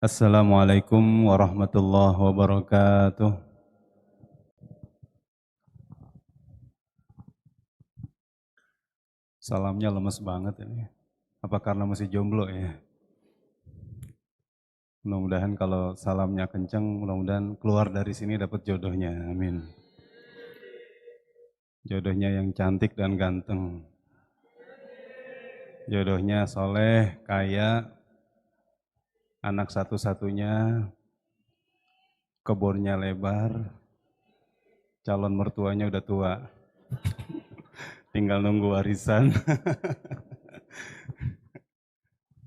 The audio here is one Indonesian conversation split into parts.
Assalamualaikum warahmatullahi wabarakatuh. Salamnya lemes banget ini. Apa karena masih jomblo ya? Mudah-mudahan kalau salamnya kenceng, mudah-mudahan keluar dari sini dapat jodohnya. Amin. Jodohnya yang cantik dan ganteng. Jodohnya soleh, kaya, anak satu-satunya, kebunnya lebar, calon mertuanya udah tua. Tinggal nunggu warisan.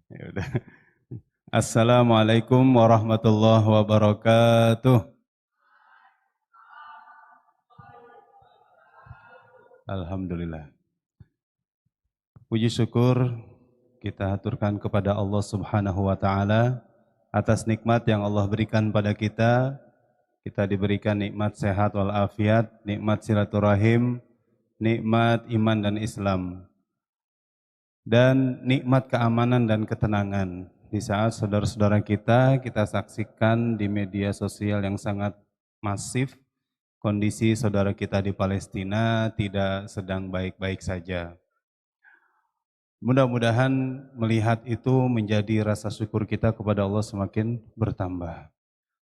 Ya udah. Assalamualaikum warahmatullahi wabarakatuh. Alhamdulillah. Puji syukur kita haturkan kepada Allah Subhanahu wa taala atas nikmat yang Allah berikan pada kita. Kita diberikan nikmat sehat walafiat, nikmat silaturahim, nikmat iman dan Islam, dan nikmat keamanan dan ketenangan. Di saat saudara-saudara kita saksikan di media sosial yang sangat masif, kondisi saudara kita di Palestina tidak sedang baik-baik saja. Mudah-mudahan melihat itu menjadi rasa syukur kita kepada Allah semakin bertambah.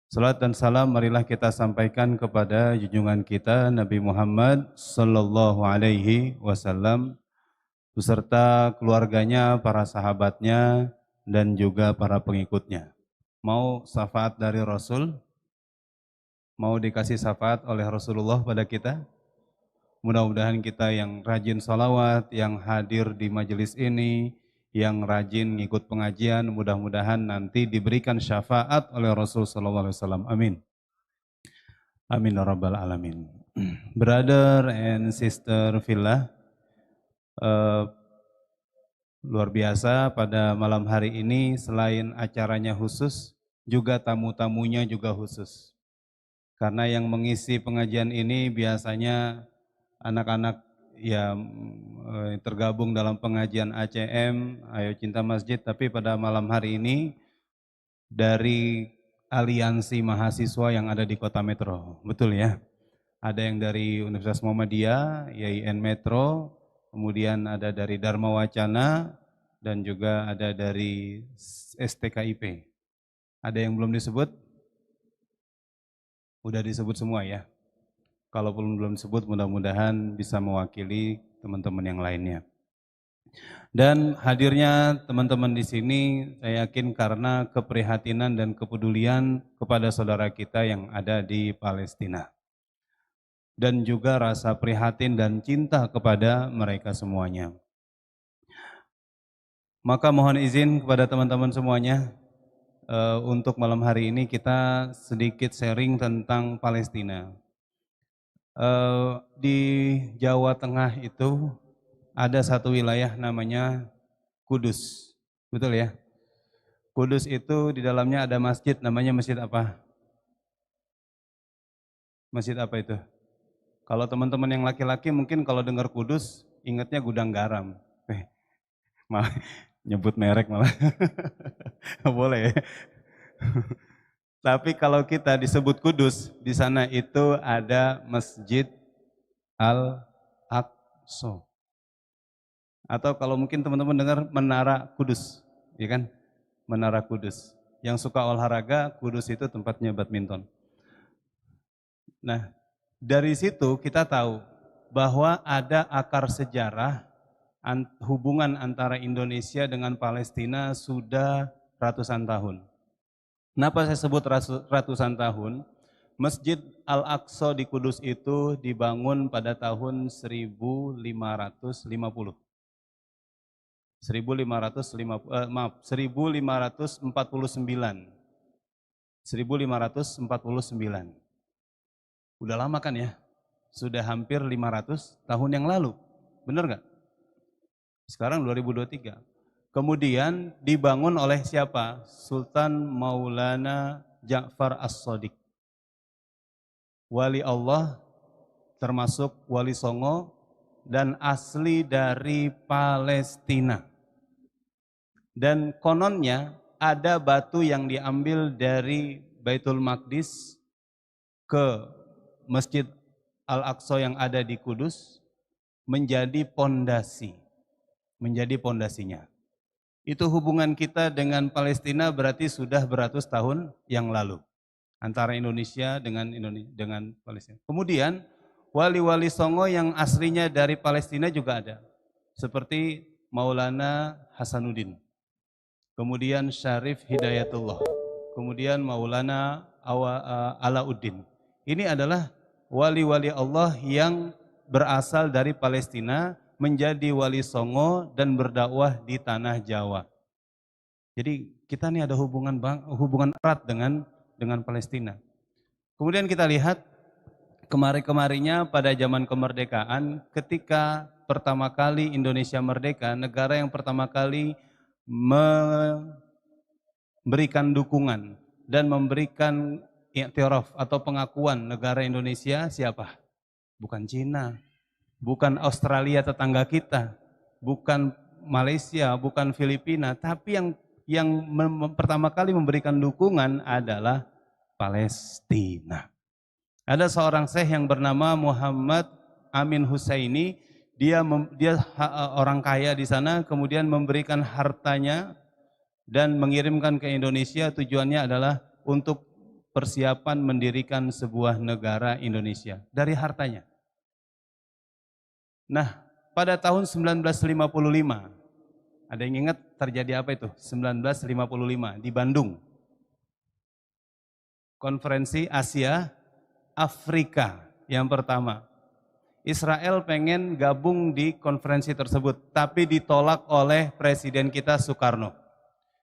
Salat dan salam marilah kita sampaikan kepada junjungan kita Nabi Muhammad sallallahu alaihi wasallam beserta keluarganya, para sahabatnya dan juga para pengikutnya. Mau syafaat dari Rasul? Mau dikasih syafaat oleh Rasulullah pada kita? Mudah-mudahan kita yang rajin salawat, yang hadir di majelis ini, yang rajin ngikut pengajian, mudah-mudahan nanti diberikan syafaat oleh Rasul sallallahu alaihi wasallam. Amin. Amin ya rabbal alamin. Brother and sister fillah, luar biasa pada malam hari ini selain acaranya khusus, juga tamu-tamunya juga khusus. Karena yang mengisi pengajian ini biasanya anak-anak yang tergabung dalam pengajian ACM, Ayo Cinta Masjid, tapi pada malam hari ini dari aliansi mahasiswa yang ada di Kota Metro, betul ya? Ada yang dari Universitas Muhammadiyah, YIN Metro, kemudian ada dari Dharma Wacana, dan juga ada dari STKIP. Ada yang belum disebut? Udah disebut semua ya? Kalau belum disebut, mudah-mudahan bisa mewakili teman-teman yang lainnya. Dan hadirnya teman-teman di sini, saya yakin karena keprihatinan dan kepedulian kepada saudara kita yang ada di Palestina. Dan juga rasa prihatin dan cinta kepada mereka semuanya. Maka mohon izin kepada teman-teman semuanya, untuk malam hari ini kita sedikit sharing tentang Palestina. Di Jawa Tengah itu ada satu wilayah namanya Kudus, betul ya? Kudus itu di dalamnya ada masjid, namanya masjid apa? Masjid apa itu? Kalau teman-teman yang laki-laki mungkin kalau dengar Kudus, ingatnya gudang garam. Malah nyebut merek malah. Boleh ya? Tapi kalau kita disebut Kudus, di sana itu ada Masjid Al-Aqsa. Atau kalau mungkin teman-teman dengar Menara Kudus, ya kan? Menara Kudus. Yang suka olahraga, Kudus itu tempatnya badminton. Nah, dari situ kita tahu bahwa ada akar sejarah hubungan antara Indonesia dengan Palestina sudah ratusan tahun. Kenapa saya sebut ratusan tahun? Masjid Al-Aqsa di Kudus itu dibangun pada tahun 1550. 1549. 1549. Udah lama kan ya? Sudah hampir 500 tahun yang lalu. Benar nggak? Sekarang 2023. Kemudian dibangun oleh siapa? Sultan Maulana Ja'far As-Shadiq. Wali Allah, termasuk Wali Songo, dan asli dari Palestina. Dan kononnya ada batu yang diambil dari Baitul Maqdis ke Masjid Al-Aqsa yang ada di Kudus menjadi pondasinya. Itu hubungan kita dengan Palestina berarti sudah beratus tahun yang lalu antara Indonesia dengan Palestina. Kemudian wali-wali Songo yang aslinya dari Palestina juga ada, seperti Maulana Hasanuddin, kemudian Syarif Hidayatullah, kemudian Maulana Alauddin. Ini adalah wali-wali Allah yang berasal dari Palestina, menjadi wali Songo dan berdakwah di tanah Jawa. Jadi kita ini ada hubungan erat dengan Palestina. Kemudian kita lihat kemarin-kemarinya pada zaman kemerdekaan, ketika pertama kali Indonesia merdeka, negara yang pertama kali memberikan dukungan dan memberikan i'tiraf atau pengakuan negara Indonesia siapa? Bukan Cina, bukan Australia tetangga kita, bukan Malaysia, bukan Filipina, tapi yang pertama kali memberikan dukungan adalah Palestina. Ada seorang syekh yang bernama Muhammad Amin Husaini, dia orang kaya di sana, kemudian memberikan hartanya dan mengirimkan ke Indonesia. Tujuannya adalah untuk persiapan mendirikan sebuah negara Indonesia dari hartanya. Nah, pada tahun 1955, ada yang ingat terjadi apa itu? 1955 di Bandung. Konferensi Asia Afrika yang pertama. Israel pengen gabung di konferensi tersebut, tapi ditolak oleh Presiden kita Soekarno.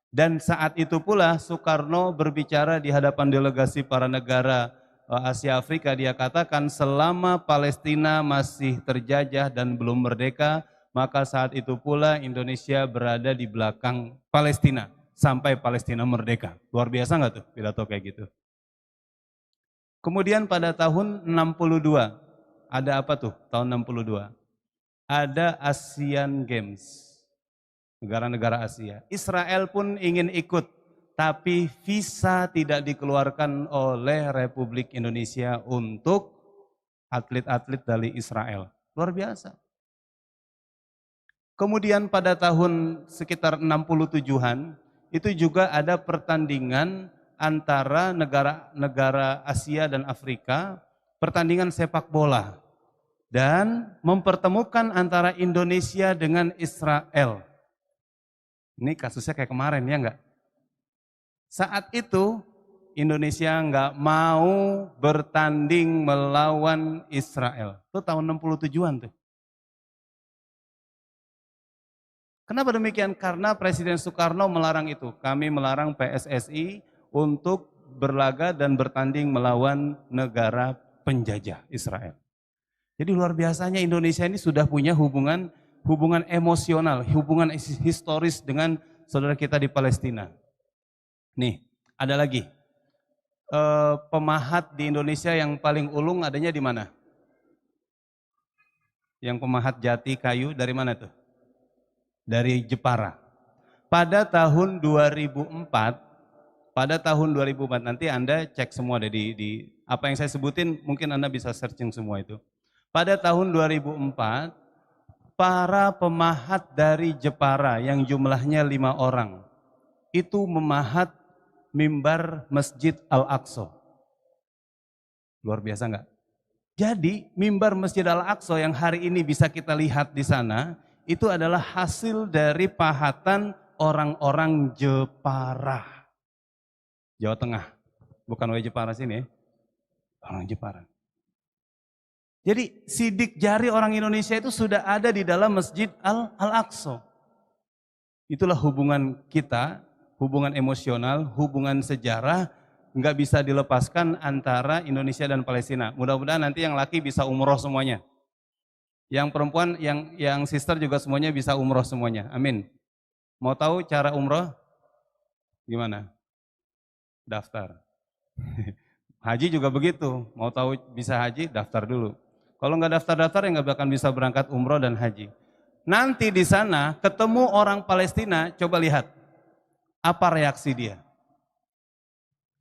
Dan saat itu pula Soekarno berbicara di hadapan delegasi para negara Asia Afrika, dia katakan selama Palestina masih terjajah dan belum merdeka, maka saat itu pula Indonesia berada di belakang Palestina sampai Palestina merdeka. Luar biasa nggak tuh pidato kayak gitu? Kemudian pada tahun 62, ada apa tuh tahun 62? Ada Asian Games, negara-negara Asia. Israel pun ingin ikut, tapi visa tidak dikeluarkan oleh Republik Indonesia untuk atlet-atlet dari Israel. Luar biasa. Kemudian pada tahun sekitar 67-an, itu juga ada pertandingan antara negara-negara Asia dan Afrika, pertandingan sepak bola, dan mempertemukan antara Indonesia dengan Israel. Ini kasusnya kayak kemarin, ya enggak? Saat itu Indonesia enggak mau bertanding melawan Israel. Itu tahun 67-an tuh. Kenapa demikian? Karena Presiden Soekarno melarang itu. Kami melarang PSSI untuk berlaga dan bertanding melawan negara penjajah Israel. Jadi luar biasanya Indonesia ini sudah punya hubungan emosional, hubungan historis dengan saudara kita di Palestina. Nih, ada lagi. Pemahat di Indonesia yang paling ulung adanya di mana? Yang pemahat jati kayu dari mana tuh? Dari Jepara. Pada tahun 2004, nanti Anda cek semua deh di apa yang saya sebutin, mungkin Anda bisa searching semua itu. Pada tahun 2004, para pemahat dari Jepara yang jumlahnya 5 orang, itu memahat mimbar Masjid Al-Aqsa. Luar biasa enggak? Jadi mimbar Masjid Al-Aqsa yang hari ini bisa kita lihat di sana, itu adalah hasil dari pahatan orang-orang Jepara. Jawa Tengah, bukan Jepara sini, orang Jepara. Jadi sidik jari orang Indonesia itu sudah ada di dalam Masjid Al-Aqsa. Itulah hubungan kita, hubungan emosional, hubungan sejarah, nggak bisa dilepaskan antara Indonesia dan Palestina. Mudah-mudahan nanti yang laki bisa umroh semuanya. Yang perempuan, yang sister juga semuanya bisa umroh semuanya. Amin. Mau tahu cara umroh? Gimana? Daftar. Haji juga begitu. Mau tahu bisa haji, daftar dulu. Kalau nggak daftar-daftar ya nggak bakal bisa berangkat umroh dan haji. Nanti di sana ketemu orang Palestina, coba lihat. Apa reaksi dia?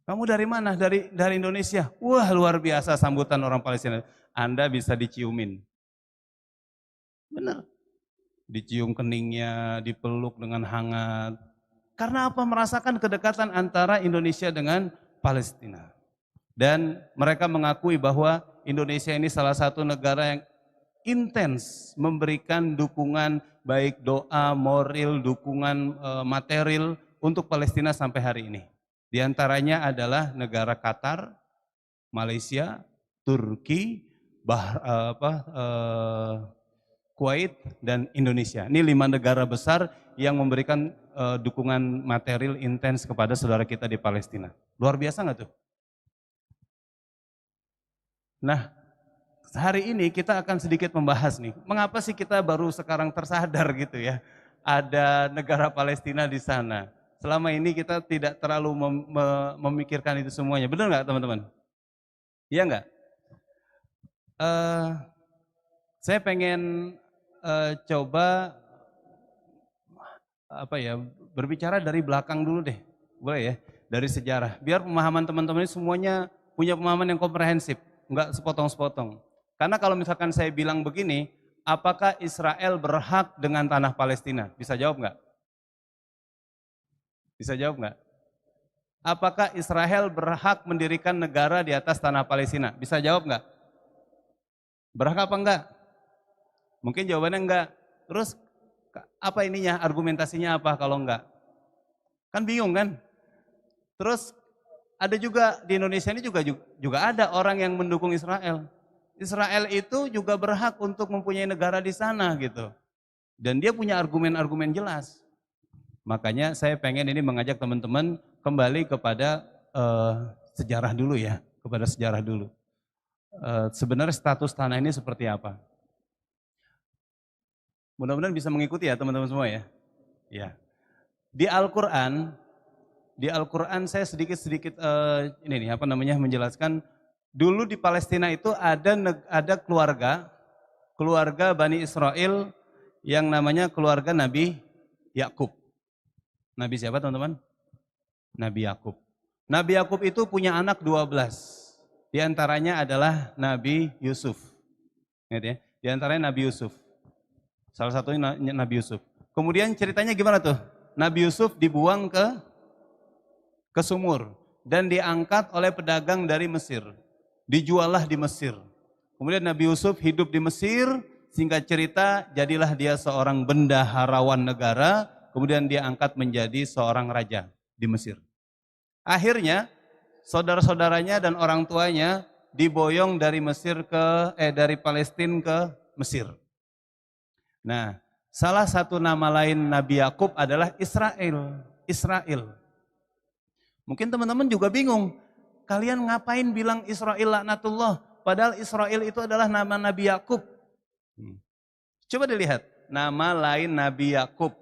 Kamu dari mana? Dari Indonesia. Wah, luar biasa sambutan orang Palestina. Anda bisa diciumin. Benar. Dicium keningnya, dipeluk dengan hangat. Karena apa? Merasakan kedekatan antara Indonesia dengan Palestina. Dan mereka mengakui bahwa Indonesia ini salah satu negara yang intens memberikan dukungan baik doa, moral, dukungan material untuk Palestina sampai hari ini. Di antaranya adalah negara Qatar, Malaysia, Turki, Kuwait, dan Indonesia. Ini 5 negara besar yang memberikan dukungan material intens kepada saudara kita di Palestina. Luar biasa nggak tuh? Nah, hari ini kita akan sedikit membahas nih, mengapa sih kita baru sekarang tersadar gitu ya, ada negara Palestina di sana. Selama ini kita tidak terlalu memikirkan itu semuanya, benar nggak teman-teman? Iya nggak? Saya pengen coba berbicara dari belakang dulu deh, boleh ya? Dari sejarah, biar pemahaman teman-teman ini semuanya punya pemahaman yang komprehensif, nggak sepotong-sepotong. Karena kalau misalkan saya bilang begini, apakah Israel berhak dengan tanah Palestina? Bisa jawab nggak? Bisa jawab nggak? Apakah Israel berhak mendirikan negara di atas tanah Palestina? Bisa jawab nggak? Berhak apa enggak? Mungkin jawabannya enggak. Terus apa ininya, argumentasinya apa kalau enggak? Kan bingung kan? Terus ada juga di Indonesia ini juga ada orang yang mendukung Israel. Israel itu juga berhak untuk mempunyai negara di sana gitu. Dan dia punya argumen-argumen jelas. Makanya saya pengen ini mengajak teman-teman kembali kepada sejarah dulu ya, kepada sejarah dulu. Sebenarnya status tanah ini seperti apa? Mudah-mudahan bisa mengikuti ya teman-teman semua ya. Ya. Di Al-Qur'an saya sedikit menjelaskan dulu di Palestina itu ada keluarga Bani Israel yang namanya keluarga Nabi Yakub. Nabi siapa teman-teman? Nabi Yakub. Nabi Yakub itu punya anak 12. Di antaranya adalah Nabi Yusuf. Ingat ya? Di antaranya Nabi Yusuf. Salah satunya Nabi Yusuf. Kemudian ceritanya gimana tuh? Nabi Yusuf dibuang ke sumur dan diangkat oleh pedagang dari Mesir. Dijuallah di Mesir. Kemudian Nabi Yusuf hidup di Mesir, singkat cerita jadilah dia seorang bendaharawan negara, kemudian dia angkat menjadi seorang raja di Mesir. Akhirnya saudara-saudaranya dan orang tuanya diboyong dari dari Palestina ke Mesir. Nah, salah satu nama lain Nabi Yakub adalah Israel. Israel. Mungkin teman-teman juga bingung, kalian ngapain bilang Israel laknatullah? Padahal Israel itu adalah nama Nabi Yakub. Coba dilihat, nama lain Nabi Yakub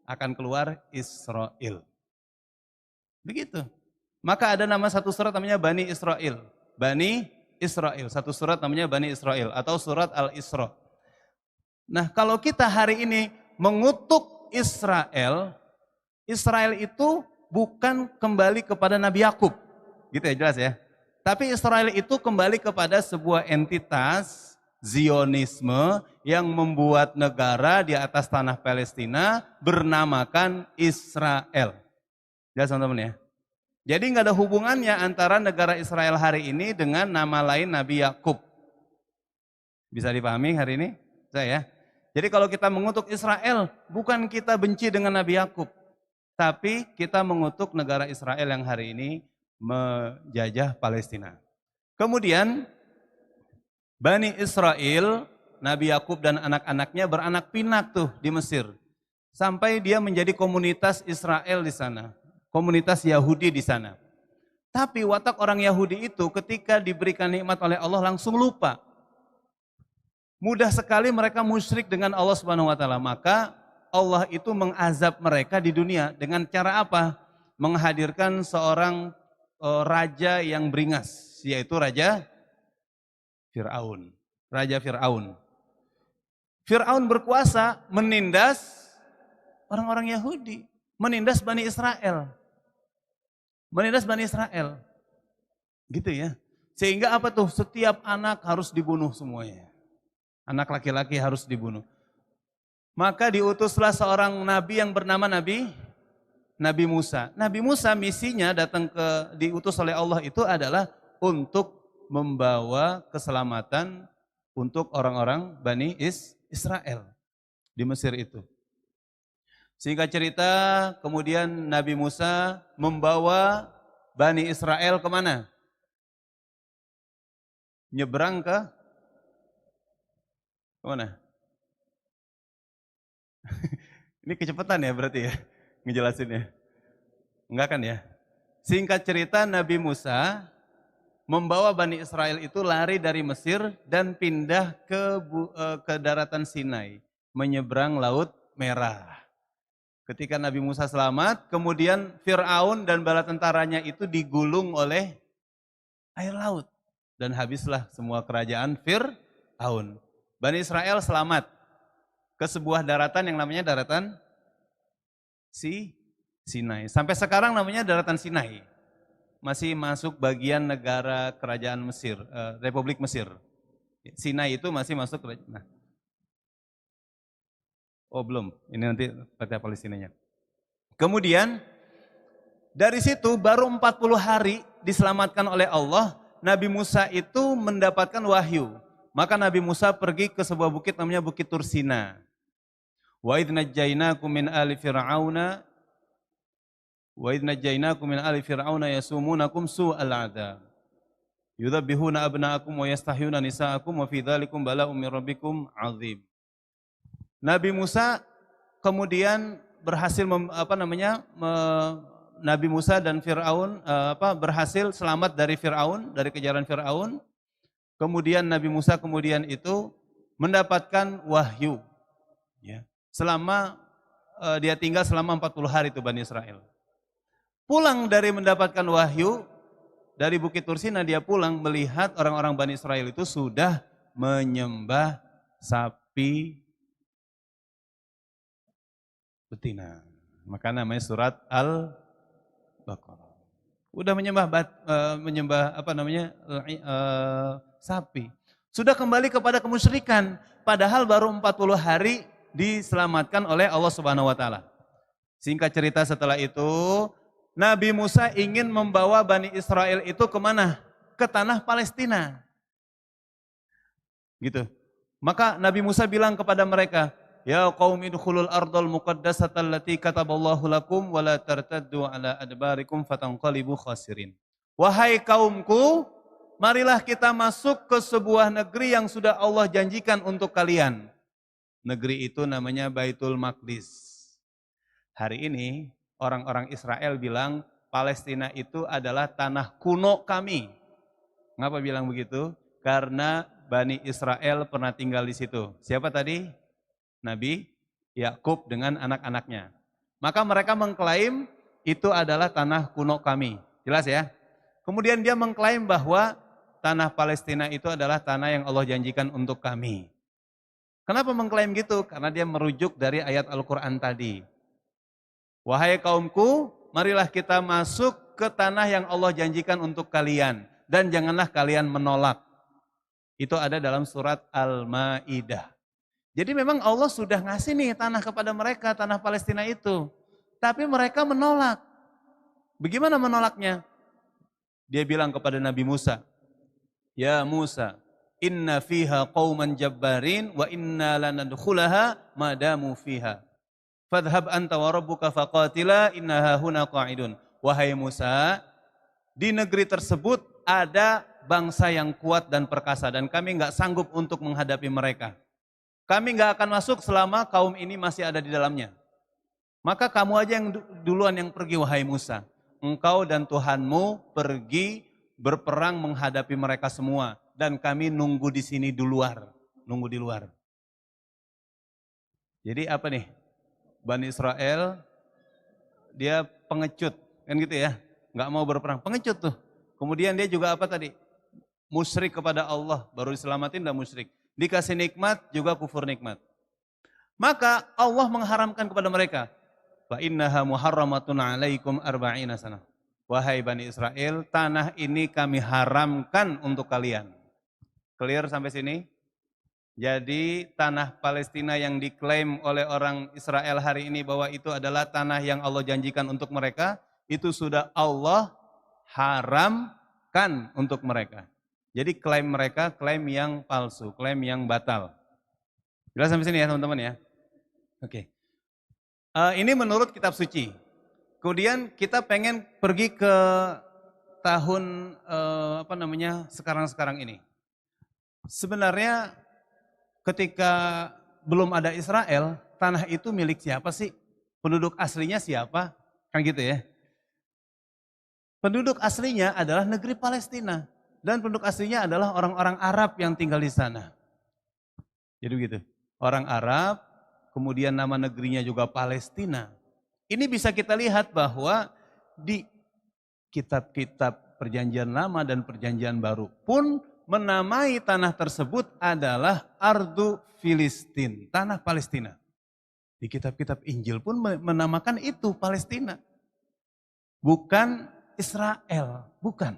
akan keluar Israel. Begitu. Maka ada nama satu surat namanya Bani Israel. Bani Israel. Satu surat namanya Bani Israel atau surat Al-Isra. Nah, kalau kita hari ini mengutuk Israel, Israel itu bukan kembali kepada Nabi Yakub. Gitu ya, jelas ya. Tapi Israel itu kembali kepada sebuah entitas Zionisme yang membuat negara di atas tanah Palestina bernamakan Israel. Jelas teman-teman ya. Jadi nggak ada hubungannya antara negara Israel hari ini dengan nama lain Nabi Yakub. Bisa dipahami hari ini? Saya. Jadi kalau kita mengutuk Israel, bukan kita benci dengan Nabi Yakub, tapi kita mengutuk negara Israel yang hari ini menjajah Palestina. Kemudian Bani Israel, Nabi Yakub dan anak-anaknya beranak pinak tuh di Mesir. Sampai dia menjadi komunitas Israel di sana, komunitas Yahudi di sana. Tapi watak orang Yahudi itu ketika diberikan nikmat oleh Allah langsung lupa. Mudah sekali mereka musyrik dengan Allah Subhanahu wa taala. Maka Allah itu mengazab mereka di dunia dengan cara apa? Menghadirkan seorang raja yang beringas, yaitu Raja Fir'aun. Raja Fir'aun. Fir'aun berkuasa menindas orang-orang Yahudi. menindas Bani Israel. Menindas Bani Israel. Gitu ya. Sehingga apa tuh? Setiap anak harus dibunuh semuanya. Anak laki-laki harus dibunuh. Maka diutuslah seorang nabi yang bernama Nabi Musa. Nabi Musa misinya diutus oleh Allah itu adalah untuk membawa keselamatan untuk orang-orang Bani Israel di Mesir itu. Singkat cerita, kemudian Nabi Musa membawa Bani Israel kemana? Nyebrang ke kemana? Ini kecepatan ya berarti ya, ngejelasinnya. Enggak kan ya? Singkat cerita, Nabi Musa membawa Bani Israel itu lari dari Mesir dan pindah ke daratan Sinai, menyeberang Laut Merah. Ketika Nabi Musa selamat, kemudian Fir'aun dan bala tentaranya itu digulung oleh air laut. Dan habislah semua kerajaan Fir'aun. Bani Israel selamat ke sebuah daratan yang namanya daratan Sinai. Sampai sekarang namanya daratan Sinai. Masih masuk bagian negara kerajaan Mesir, Republik Mesir. Sinai itu masih masuk kerajaan. Oh belum, ini nanti peta Palestinanya. Kemudian dari situ baru 40 hari diselamatkan oleh Allah, Nabi Musa itu mendapatkan wahyu. Maka Nabi Musa pergi ke sebuah bukit namanya Bukit Tursina. Wa idh najjaynakum min ali fir'auna yasumunakum su'al 'adzab. Yudhabbihuna abna'akum wa yastahyuna nisa'akum wa fi dzalikum bala'un min rabbikum 'adzim. Nabi Musa kemudian berhasil Nabi Musa dan Fir'aun berhasil selamat dari Fir'aun, dari kejaran Fir'aun. Kemudian Nabi Musa itu mendapatkan wahyu. Ya. Dia tinggal selama 40 hari itu Bani Israel. Pulang dari mendapatkan wahyu dari Bukit Tursina, dia pulang melihat orang-orang Bani Israel itu sudah menyembah sapi betina. Maka namanya surat Al-Baqarah. Udah menyembah sapi. Sudah kembali kepada kemusyrikan. Padahal baru 40 hari diselamatkan oleh Allah Subhanahu wa taala. Singkat cerita setelah itu, Nabi Musa ingin membawa Bani Israel itu kemana? Ke tanah Palestina. Gitu. Maka Nabi Musa bilang kepada mereka, ya qaumi dukhulul ardal muqaddasata allati kataballahu lakum wa la tartaddu ala adbarikum fatanqalibu khasirin. Wahai kaumku, marilah kita masuk ke sebuah negeri yang sudah Allah janjikan untuk kalian. Negeri itu namanya Baitul Maqdis. Hari ini orang-orang Israel bilang Palestina itu adalah tanah kuno kami. Ngapa bilang begitu? Karena Bani Israel pernah tinggal di situ. Siapa tadi? Nabi Yakub dengan anak-anaknya. Maka mereka mengklaim itu adalah tanah kuno kami. Jelas ya? Kemudian dia mengklaim bahwa tanah Palestina itu adalah tanah yang Allah janjikan untuk kami. Kenapa mengklaim gitu? Karena dia merujuk dari ayat Al-Quran tadi. Wahai kaumku, marilah kita masuk ke tanah yang Allah janjikan untuk kalian. Dan janganlah kalian menolak. Itu ada dalam surat Al-Ma'idah. Jadi memang Allah sudah ngasih nih tanah kepada mereka, tanah Palestina itu. Tapi mereka menolak. Bagaimana menolaknya? Dia bilang kepada Nabi Musa, ya Musa, inna fiha qauman jabbarin wa inna lanadkhulaha madamu fiha. Fadhhab anta wa rabbuka faqatila innaha huna qa'idun. Wahai Musa, di negeri tersebut ada bangsa yang kuat dan perkasa dan kami enggak sanggup untuk menghadapi mereka. Kami enggak akan masuk selama kaum ini masih ada di dalamnya. Maka kamu aja yang duluan yang pergi wahai Musa. Engkau dan Tuhanmu pergi berperang menghadapi mereka semua. Dan kami nunggu di sini di luar. Nunggu di luar. Jadi apa nih? Bani Israel, dia pengecut. Kan gitu ya? Enggak mau berperang. Pengecut tuh. Kemudian dia juga apa tadi? Musyrik kepada Allah. Baru diselamatin dan musyrik. Dikasih nikmat juga kufur nikmat. Maka Allah mengharamkan kepada mereka. Fa innaha muharramatun 'alaikum arba'ina sanah. Wahai Bani Israel, tanah ini kami haramkan untuk kalian. Clear sampai sini? Jadi tanah Palestina yang diklaim oleh orang Israel hari ini bahwa itu adalah tanah yang Allah janjikan untuk mereka, itu sudah Allah haramkan untuk mereka. Jadi klaim mereka klaim yang palsu, klaim yang batal. Jelas sampai sini ya teman-teman ya? Oke. Ini menurut kitab suci. Kemudian kita pengen pergi ke tahun sekarang-sekarang ini. Sebenarnya ketika belum ada Israel, tanah itu milik siapa sih? Penduduk aslinya siapa? Kan gitu ya. Penduduk aslinya adalah negeri Palestina. Dan penduduk aslinya adalah orang-orang Arab yang tinggal di sana. Jadi begitu. Orang Arab, kemudian nama negerinya juga Palestina. Ini bisa kita lihat bahwa di kitab-kitab perjanjian lama dan perjanjian baru pun menamai tanah tersebut adalah Ardu Filistin, tanah Palestina. Di kitab-kitab Injil pun menamakan itu Palestina. Bukan Israel, bukan.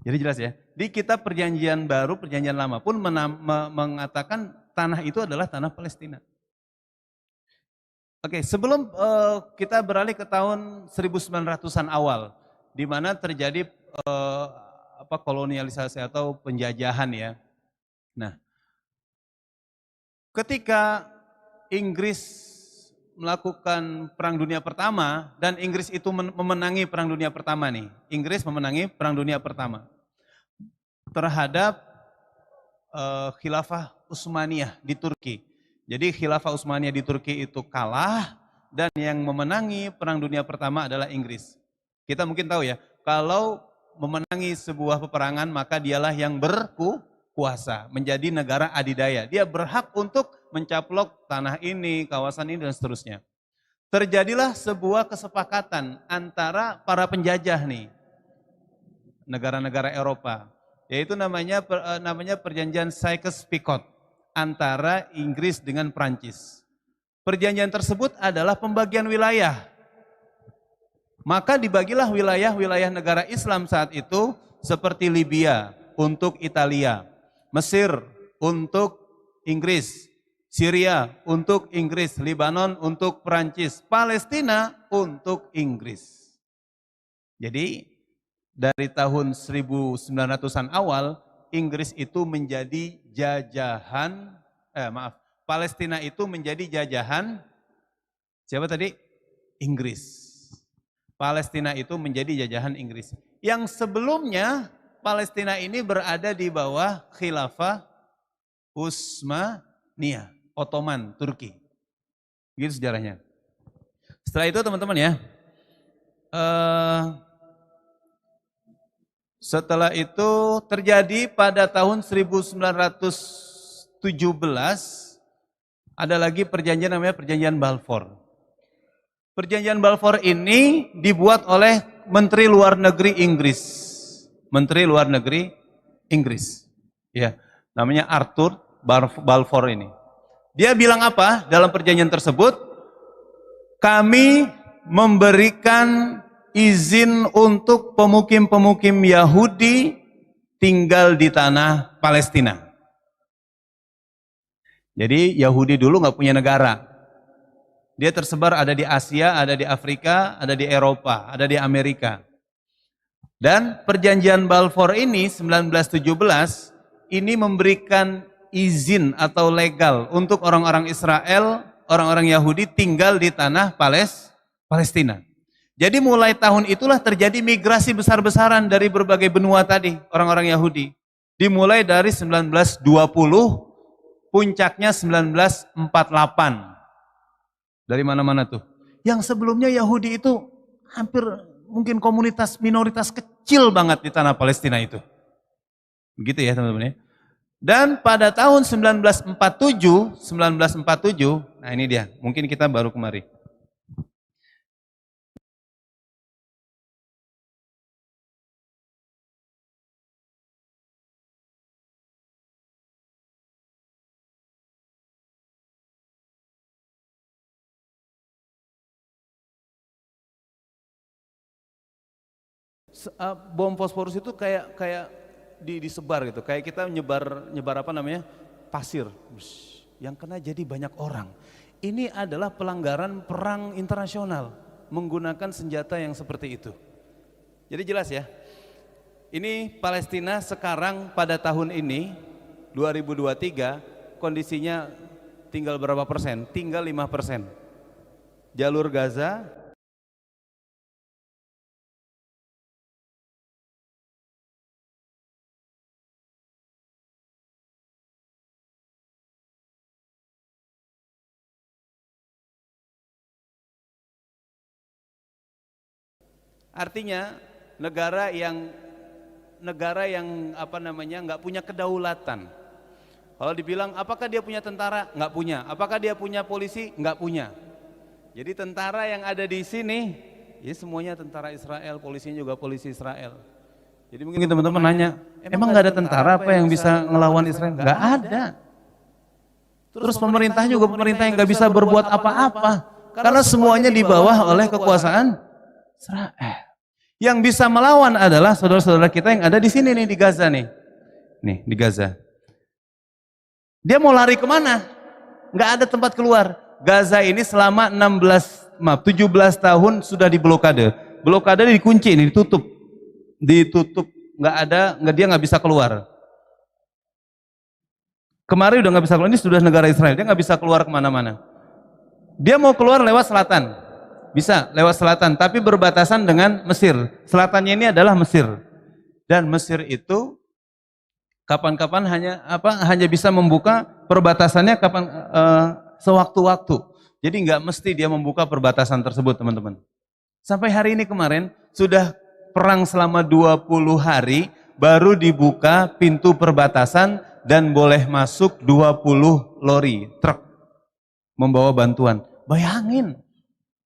Jadi jelas ya, di kitab perjanjian baru, perjanjian lama pun mengatakan tanah itu adalah tanah Palestina. Oke, sebelum kita beralih ke tahun 1900-an awal, di mana terjadi kolonialisasi atau penjajahan ya. Nah, ketika Inggris melakukan Perang Dunia Pertama dan Inggris itu memenangi Perang Dunia Pertama nih. Inggris memenangi Perang Dunia Pertama terhadap Khilafah Utsmaniyah di Turki. Jadi Khilafah Utsmaniyah di Turki itu kalah dan yang memenangi Perang Dunia Pertama adalah Inggris. Kita mungkin tahu ya, kalau memenangi sebuah peperangan maka dialah yang berkuasa, menjadi negara adidaya. Dia berhak untuk mencaplok tanah ini, kawasan ini dan seterusnya. Terjadilah sebuah kesepakatan antara para penjajah nih, negara-negara Eropa, yaitu namanya perjanjian Sykes-Picot antara Inggris dengan Prancis. Perjanjian tersebut adalah pembagian wilayah. Maka dibagilah wilayah-wilayah negara Islam saat itu seperti Libya untuk Italia, Mesir untuk Inggris, Syria untuk Inggris, Lebanon untuk Prancis, Palestina untuk Inggris. Jadi dari tahun 1900-an awal, Inggris itu menjadi jajahan, Palestina itu menjadi jajahan, siapa tadi? Inggris. Palestina itu menjadi jajahan Inggris. Yang sebelumnya, Palestina ini berada di bawah Khilafah Utsmaniyah, Ottoman, Turki. Gitu sejarahnya. Setelah itu teman-teman ya, setelah itu terjadi pada tahun 1917 ada lagi perjanjian namanya perjanjian Balfour. Perjanjian Balfour ini dibuat oleh Menteri Luar Negeri Inggris. Menteri Luar Negeri Inggris. Ya, namanya Arthur Balfour ini. Dia bilang apa dalam perjanjian tersebut? Kami memberikan izin untuk pemukim-pemukim Yahudi tinggal di tanah Palestina. Jadi Yahudi dulu nggak punya negara. Dia tersebar ada di Asia, ada di Afrika, ada di Eropa, ada di Amerika. Dan perjanjian Balfour ini 1917 ini memberikan izin atau legal untuk orang-orang Israel, orang-orang Yahudi tinggal di tanah Palestina. Jadi mulai tahun itulah terjadi migrasi besar-besaran dari berbagai benua tadi, orang-orang Yahudi. Dimulai dari 1920, puncaknya 1948. Dari mana-mana tuh. Yang sebelumnya Yahudi itu hampir mungkin komunitas minoritas kecil banget di tanah Palestina itu. Begitu ya teman-teman ya. Dan pada tahun 1947, nah ini dia, mungkin kita baru kemari. bom fosforus itu kayak disebar gitu, kayak kita nyebar apa namanya, pasir, yang kena jadi banyak orang. Ini adalah pelanggaran perang internasional menggunakan senjata yang seperti itu. Jadi jelas ya, ini Palestina sekarang pada tahun ini 2023 kondisinya tinggal berapa persen? Tinggal 5%. Jalur Gaza artinya negara yang apa namanya nggak punya kedaulatan. Kalau dibilang apakah dia punya tentara? Nggak punya. Apakah dia punya polisi? Nggak punya. Jadi tentara yang ada di sini, ya semuanya tentara Israel, polisinya juga polisi Israel. Jadi mungkin teman-teman nanya, emang nggak ada tentara apa yang bisa ngelawan Israel? Nggak ada. Terus pemerintah juga pemerintah yang nggak bisa berbuat apa-apa, karena semuanya di bawah oleh kekuasaan Israel. Yang bisa melawan adalah saudara-saudara kita yang ada di sini nih, di Gaza nih. Nih, di Gaza. Dia mau lari kemana? Nggak ada tempat keluar. Gaza ini selama 17 tahun sudah diblokade. Blokade dikunci, ini ditutup. Dia nggak bisa keluar. Kemarin udah nggak bisa keluar, ini sudah negara Israel, dia nggak bisa keluar kemana-mana. Dia mau keluar lewat selatan, bisa lewat selatan, tapi berbatasan dengan Mesir. Selatannya ini adalah Mesir, dan Mesir itu kapan-kapan hanya bisa membuka perbatasannya sewaktu-waktu. Jadi nggak mesti dia membuka perbatasan tersebut, teman-teman. Sampai hari ini kemarin sudah perang selama 20 hari, baru dibuka pintu perbatasan dan boleh masuk 20 lori truk membawa bantuan. Bayangin,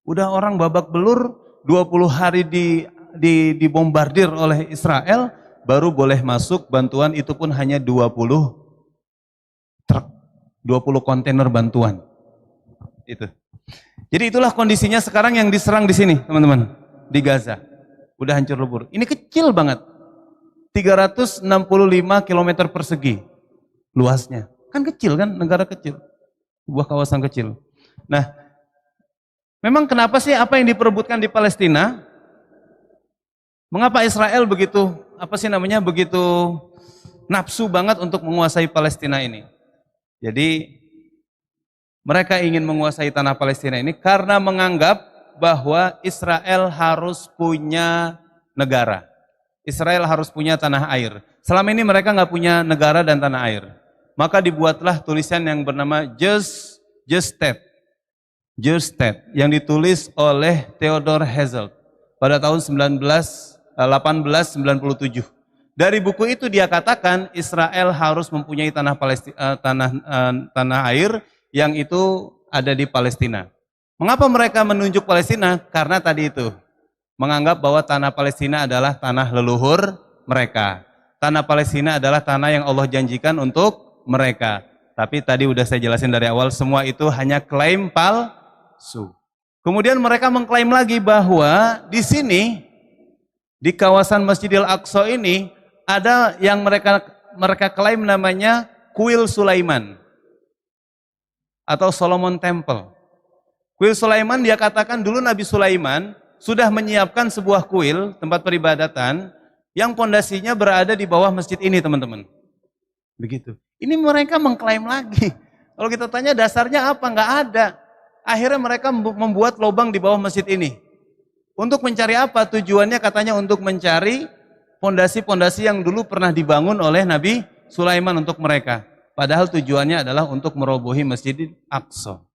udah orang babak belur 20 hari dibombardir oleh Israel, baru boleh masuk bantuan, itu pun hanya 20 truk, 20 kontainer bantuan. Itu. Jadi itulah kondisinya sekarang yang diserang di sini, teman-teman, di Gaza. Udah hancur lebur. Ini kecil banget. 365 km persegi luasnya. Kan kecil kan, negara kecil. Sebuah kawasan kecil. Nah, memang kenapa sih apa yang diperebutkan di Palestina? Mengapa Israel begitu nafsu banget untuk menguasai Palestina ini? Jadi mereka ingin menguasai tanah Palestina ini karena menganggap bahwa Israel harus punya negara. Israel harus punya tanah air. Selama ini mereka nggak punya negara dan tanah air. Maka dibuatlah tulisan yang bernama Just State. Just State yang ditulis oleh Theodor Herzl pada tahun 1897. Dari buku itu dia katakan Israel harus mempunyai tanah air yang itu ada di Palestina. Mengapa mereka menunjuk Palestina? Karena tadi itu, menganggap bahwa tanah Palestina adalah tanah leluhur mereka. Tanah Palestina adalah tanah yang Allah janjikan untuk mereka. Tapi tadi udah saya jelasin dari awal, semua itu hanya klaim palsu. Kemudian mereka mengklaim lagi bahwa di sini, di kawasan Masjidil Aqsa ini, ada yang mereka klaim namanya Kuil Sulaiman atau Solomon Temple. Kuil Sulaiman, dia katakan dulu Nabi Sulaiman sudah menyiapkan sebuah kuil, tempat peribadatan, yang pondasinya berada di bawah masjid ini, teman-teman. Begitu. Ini mereka mengklaim lagi. Kalau kita tanya dasarnya apa? Nggak ada. Akhirnya mereka membuat lubang di bawah masjid ini. Untuk mencari apa? Tujuannya katanya untuk mencari pondasi-pondasi yang dulu pernah dibangun oleh Nabi Sulaiman untuk mereka. Padahal tujuannya adalah untuk merobohi Masjidil Aqsa.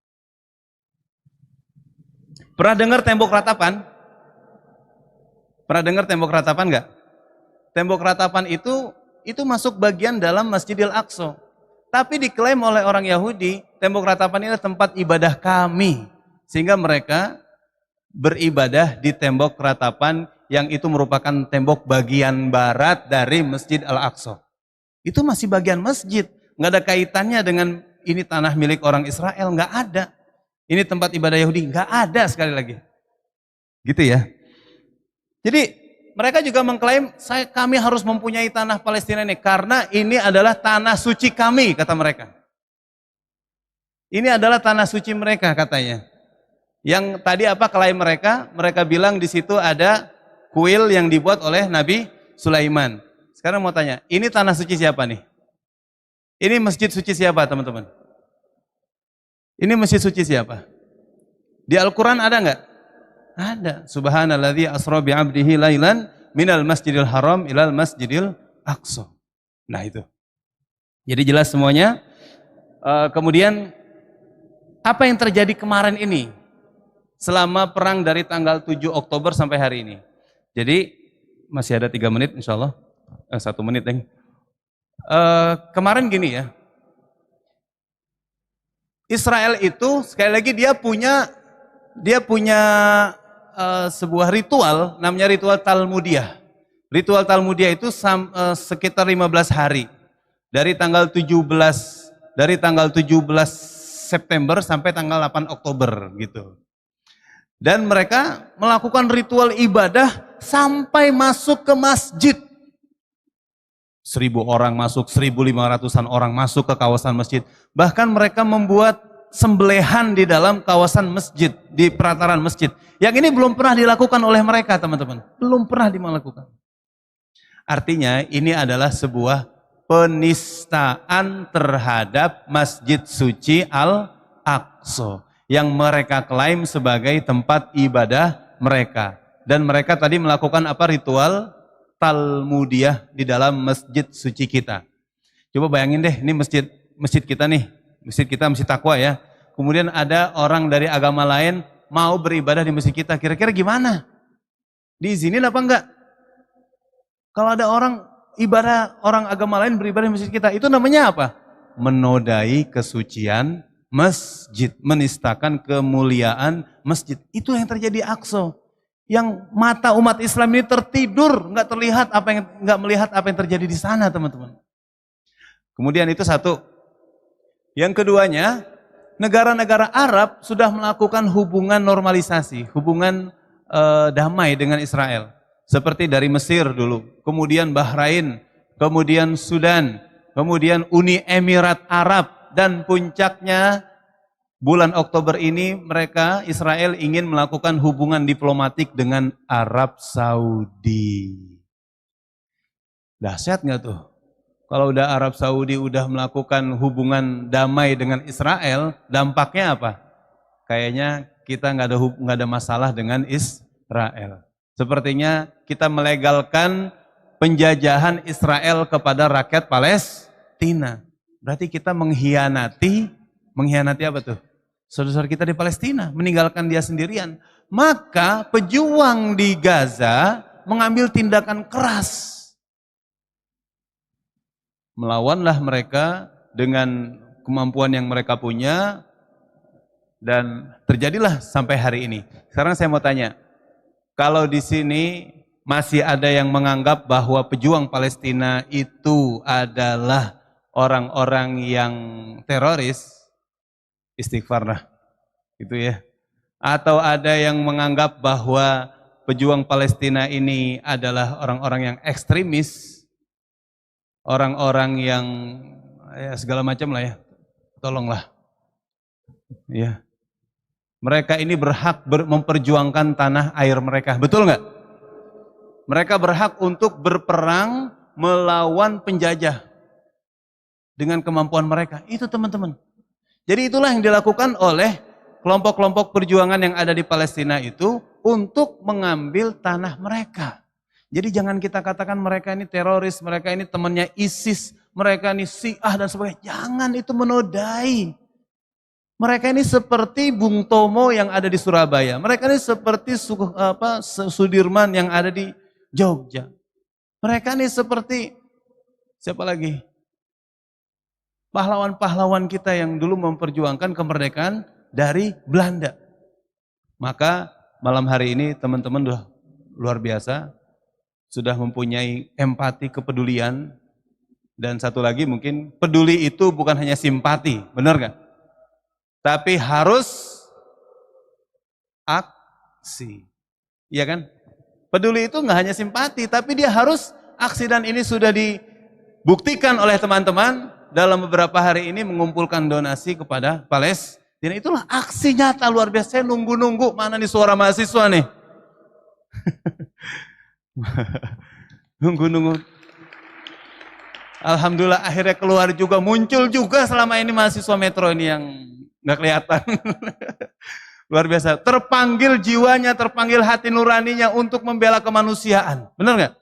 Pernah dengar tembok ratapan? Pernah dengar tembok ratapan enggak? Tembok ratapan itu masuk bagian dalam Masjidil Aqsa. Tapi diklaim oleh orang Yahudi, tembok ratapan ini tempat ibadah kami. Sehingga mereka beribadah di tembok ratapan yang itu merupakan tembok bagian barat dari Masjid Al-Aqsa. Itu masih bagian masjid. Nggak ada kaitannya dengan ini tanah milik orang Israel, nggak ada. Ini tempat ibadah Yahudi, nggak ada sekali lagi. Gitu ya. Jadi mereka juga mengklaim kami harus mempunyai tanah Palestina ini karena ini adalah tanah suci kami, kata mereka. Ini adalah tanah suci mereka katanya. Yang tadi apa klaim mereka? Mereka bilang di situ ada kuil yang dibuat oleh Nabi Sulaiman. Sekarang mau tanya, ini tanah suci siapa nih? Ini masjid suci siapa teman-teman? Ini masjid suci siapa? Di Al-Quran ada nggak? Ada. Subhanalladzi asra bi'abdihi lailan minal masjidil haram ilal masjidil aqsa. Nah itu. Jadi jelas semuanya. Kemudian apa yang terjadi kemarin ini? Selama perang dari tanggal 7 Oktober sampai hari ini. Jadi masih ada 3 menit insya Allah. 1 menit deh. Kemarin gini ya. Israel itu sekali lagi dia punya sebuah ritual namanya ritual Talmudiyah. Ritual Talmudiyah itu sekitar 15 hari. Dari tanggal 17 September sampai tanggal 8 Oktober gitu. Dan mereka melakukan ritual ibadah sampai masuk ke masjid. 1.000 orang masuk, 1.500-an orang masuk ke kawasan masjid. Bahkan mereka membuat sembelihan di dalam kawasan masjid, di pelataran masjid. Yang ini belum pernah dilakukan oleh mereka teman-teman. Belum pernah dilakukan. Artinya ini adalah sebuah penistaan terhadap Masjid Suci Al-Aqsa yang mereka klaim sebagai tempat ibadah mereka. Dan mereka tadi melakukan apa? Ritual Talmudiyah di dalam masjid suci kita. Coba bayangin deh, ini masjid kita nih, masjid kita, masjid takwa ya. Kemudian ada orang dari agama lain mau beribadah di masjid kita, kira-kira gimana? Diizinin apa enggak? Kalau ada orang agama lain beribadah di masjid kita, itu namanya apa? Menodai kesucian masjid, menistakan kemuliaan masjid. Itu yang terjadi Aqsa. Yang mata umat Islam ini tertidur, nggak melihat apa yang terjadi di sana, teman-teman. Kemudian itu satu. Yang keduanya, negara-negara Arab sudah melakukan hubungan normalisasi, hubungan damai dengan Israel. Seperti dari Mesir dulu, kemudian Bahrain, kemudian Sudan, kemudian Uni Emirat Arab, dan puncaknya bulan Oktober ini Israel ingin melakukan hubungan diplomatik dengan Arab Saudi. Dahsyat nggak tuh? Kalau udah Arab Saudi udah melakukan hubungan damai dengan Israel, dampaknya apa? Kayaknya kita nggak ada masalah dengan Israel. Sepertinya kita melegalkan penjajahan Israel kepada rakyat Palestina. Berarti kita mengkhianati apa tuh? Saudara-saudara kita di Palestina, meninggalkan dia sendirian. Maka pejuang di Gaza mengambil tindakan keras. Melawanlah mereka dengan kemampuan yang mereka punya dan terjadilah sampai hari ini. Sekarang saya mau tanya, kalau di sini masih ada yang menganggap bahwa pejuang Palestina itu adalah orang-orang yang teroris, istighfar lah, gitu ya. Atau ada yang menganggap bahwa pejuang Palestina ini adalah orang-orang yang ekstremis, orang-orang yang ya segala macam lah ya, tolonglah. Ya, mereka ini berhak memperjuangkan tanah air mereka, betul nggak? Mereka berhak untuk berperang melawan penjajah dengan kemampuan mereka. Itu teman-teman. Jadi itulah yang dilakukan oleh kelompok-kelompok perjuangan yang ada di Palestina itu untuk mengambil tanah mereka. Jadi jangan kita katakan mereka ini teroris, mereka ini temannya ISIS, mereka ini Syiah dan sebagainya. Jangan, itu menodai. Mereka ini seperti Bung Tomo yang ada di Surabaya. Mereka ini seperti Sudirman yang ada di Jogja. Mereka ini seperti siapa lagi? Pahlawan-pahlawan kita yang dulu memperjuangkan kemerdekaan dari Belanda. Maka malam hari ini teman-teman udah luar biasa, sudah mempunyai empati, kepedulian, dan satu lagi mungkin peduli itu bukan hanya simpati, benar gak? Tapi harus aksi, iya kan? Peduli itu nggak hanya simpati, tapi dia harus aksi, dan ini sudah dibuktikan oleh teman-teman dalam beberapa hari ini mengumpulkan donasi kepada Palestina. Itulah aksi nyata luar biasa. Saya nunggu-nunggu mana nih suara mahasiswa nih. Nunggu-nunggu. Alhamdulillah akhirnya keluar juga, muncul juga selama ini mahasiswa Metro ini yang nggak kelihatan. Luar biasa, terpanggil jiwanya, terpanggil hati nuraninya untuk membela kemanusiaan. Benar nggak?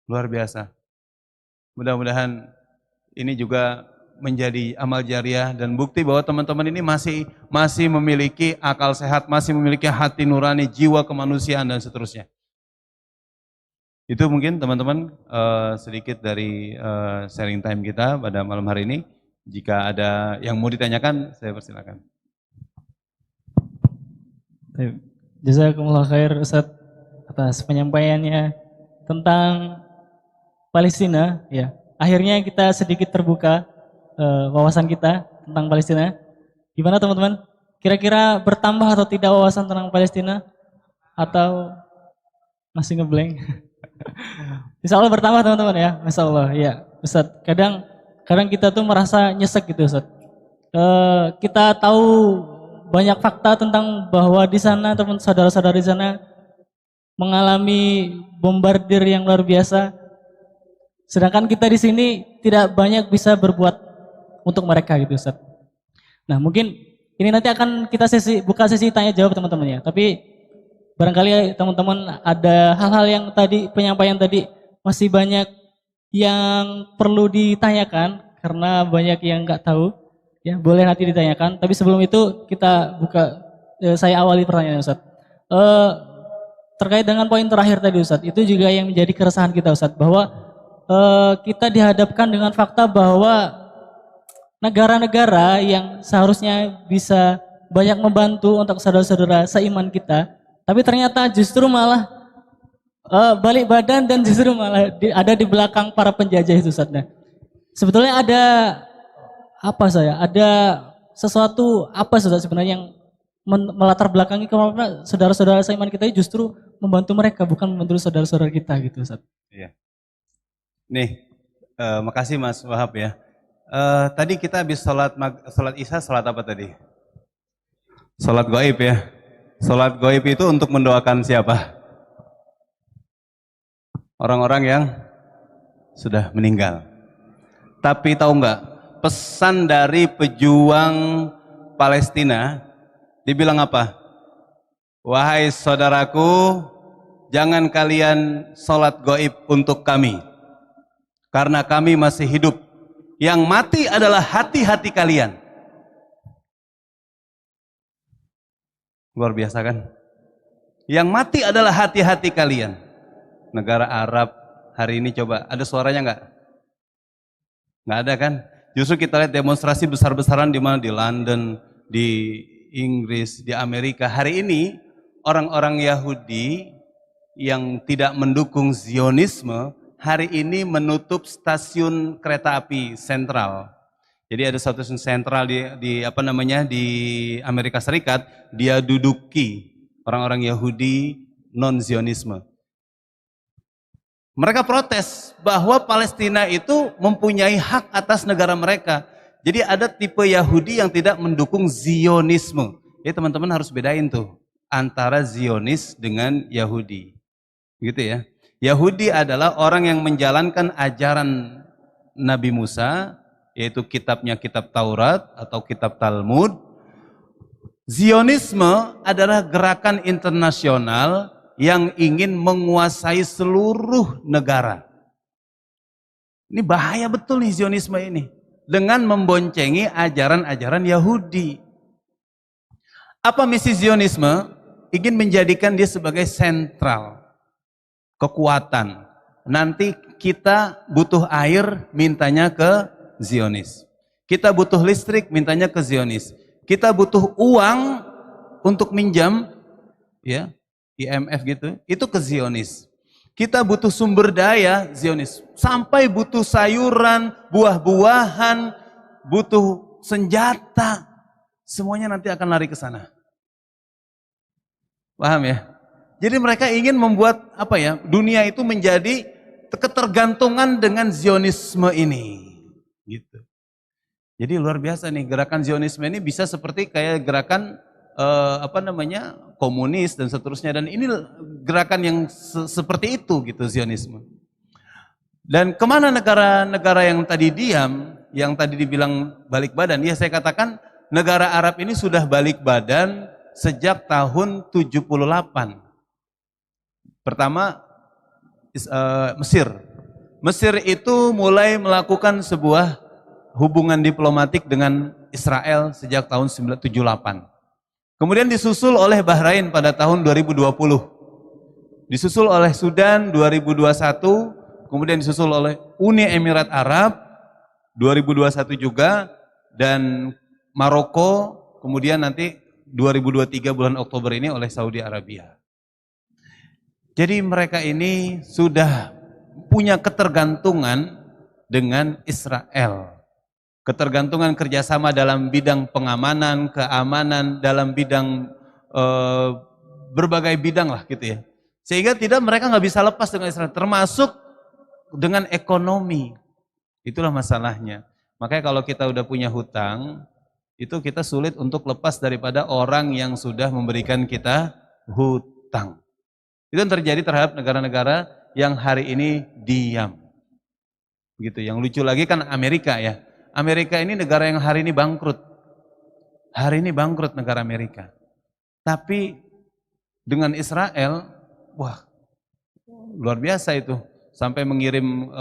Luar biasa. Mudah-mudahan ini juga menjadi amal jariah dan bukti bahwa teman-teman ini masih memiliki akal sehat, masih memiliki hati nurani, jiwa kemanusiaan dan seterusnya. Itu mungkin teman-teman sedikit dari sharing time kita pada malam hari ini. Jika ada yang mau ditanyakan, saya persilakan. Jazakumullah khair Ustaz atas penyampaiannya tentang Palestina. Ya, akhirnya kita sedikit terbuka wawasan kita tentang Palestina. Gimana teman-teman? Kira-kira bertambah atau tidak wawasan tentang Palestina? Atau masih ngeblank? Insya Allah bertambah teman-teman ya, Masya Allah. Ya, Ustaz. Kadang kita tuh merasa nyesek gitu Ustaz. Kita tahu banyak fakta tentang bahwa di sana teman saudara-saudara di sana mengalami bombardir yang luar biasa. Sedangkan kita di sini tidak banyak bisa berbuat untuk mereka gitu Ustaz. Nah mungkin ini nanti akan kita buka sesi tanya jawab teman-teman ya. Tapi barangkali teman-teman ada hal-hal yang tadi penyampaian tadi masih banyak yang perlu ditanyakan karena banyak yang nggak tahu. Ya, boleh nanti ditanyakan. Tapi sebelum itu kita buka, saya awali pertanyaan Ustaz. Terkait dengan poin terakhir tadi Ustaz, itu juga yang menjadi keresahan kita Ustaz, bahwa kita dihadapkan dengan fakta bahwa negara-negara yang seharusnya bisa banyak membantu untuk saudara-saudara seiman kita, tapi ternyata justru malah balik badan dan justru malah ada di belakang para penjajah itu Ustaz. Nah, sebetulnya ada sesuatu apa sebenarnya yang melatar belakangi kemana saudara-saudara seiman kita justru membantu mereka, bukan membantu saudara-saudara kita gitu Ustaz. Iya. Nih, makasih Mas Wahab ya. Tadi kita habis sholat Isya, sholat apa tadi? Sholat gaib ya. Sholat gaib itu untuk mendoakan siapa? Orang-orang yang sudah meninggal. Tapi tahu nggak? Pesan dari pejuang Palestina dibilang apa? Wahai saudaraku, jangan kalian sholat gaib untuk kami, karena kami masih hidup. Yang mati adalah hati-hati kalian. Luar biasa kan? Yang mati adalah hati-hati kalian. Negara Arab hari ini coba, ada suaranya nggak? Nggak ada kan? Justru kita lihat demonstrasi besar-besaran di mana? Di London, di Inggris, di Amerika. Hari ini orang-orang Yahudi yang tidak mendukung Zionisme hari ini menutup stasiun kereta api sentral. Jadi ada stasiun sentral di Amerika Serikat, dia duduki orang-orang Yahudi non-Zionisme. Mereka protes bahwa Palestina itu mempunyai hak atas negara mereka. Jadi ada tipe Yahudi yang tidak mendukung Zionisme. Jadi teman-teman harus bedain tuh antara Zionis dengan Yahudi. Gitu ya. Yahudi adalah orang yang menjalankan ajaran Nabi Musa, yaitu kitabnya kitab Taurat atau kitab Talmud. Zionisme adalah gerakan internasional yang ingin menguasai seluruh negara. Ini bahaya betul nih Zionisme ini. Dengan memboncengi ajaran-ajaran Yahudi. Apa misi Zionisme? Ingin menjadikan dia sebagai sentral. Kekuatan. Nanti kita butuh air, mintanya ke Zionis. Kita butuh listrik, mintanya ke Zionis. Kita butuh uang untuk minjam, ya, IMF gitu, itu ke Zionis. Kita butuh sumber daya, Zionis. Sampai butuh sayuran, buah-buahan, butuh senjata, semuanya nanti akan lari ke sana. Paham ya? Jadi mereka ingin membuat apa ya? Dunia itu menjadi ketergantungan dengan Zionisme ini. Gitu. Jadi luar biasa nih, gerakan Zionisme ini bisa seperti kayak gerakan komunis dan seterusnya, dan ini gerakan yang seperti itu gitu, Zionisme. Dan kemana negara-negara yang tadi diam, yang tadi dibilang balik badan? Ya saya katakan negara Arab ini sudah balik badan sejak tahun 78. Pertama Mesir. Mesir itu mulai melakukan sebuah hubungan diplomatik dengan Israel sejak tahun 1978. Kemudian disusul oleh Bahrain pada tahun 2020. Disusul oleh Sudan 2021, kemudian disusul oleh Uni Emirat Arab 2021 juga, dan Maroko, kemudian nanti 2023 bulan Oktober ini oleh Saudi Arabia. Jadi mereka ini sudah punya ketergantungan dengan Israel. Ketergantungan kerjasama dalam bidang pengamanan, keamanan, dalam bidang berbagai bidang lah gitu ya. Sehingga mereka nggak bisa lepas dengan Israel, termasuk dengan ekonomi. Itulah masalahnya. Makanya kalau kita udah punya hutang, itu kita sulit untuk lepas daripada orang yang sudah memberikan kita hutang. Itu yang terjadi terhadap negara-negara yang hari ini diam. Gitu. Yang lucu lagi kan Amerika ya. Amerika ini negara yang hari ini bangkrut. Hari ini bangkrut negara Amerika. Tapi dengan Israel, wah, luar biasa itu. Sampai mengirim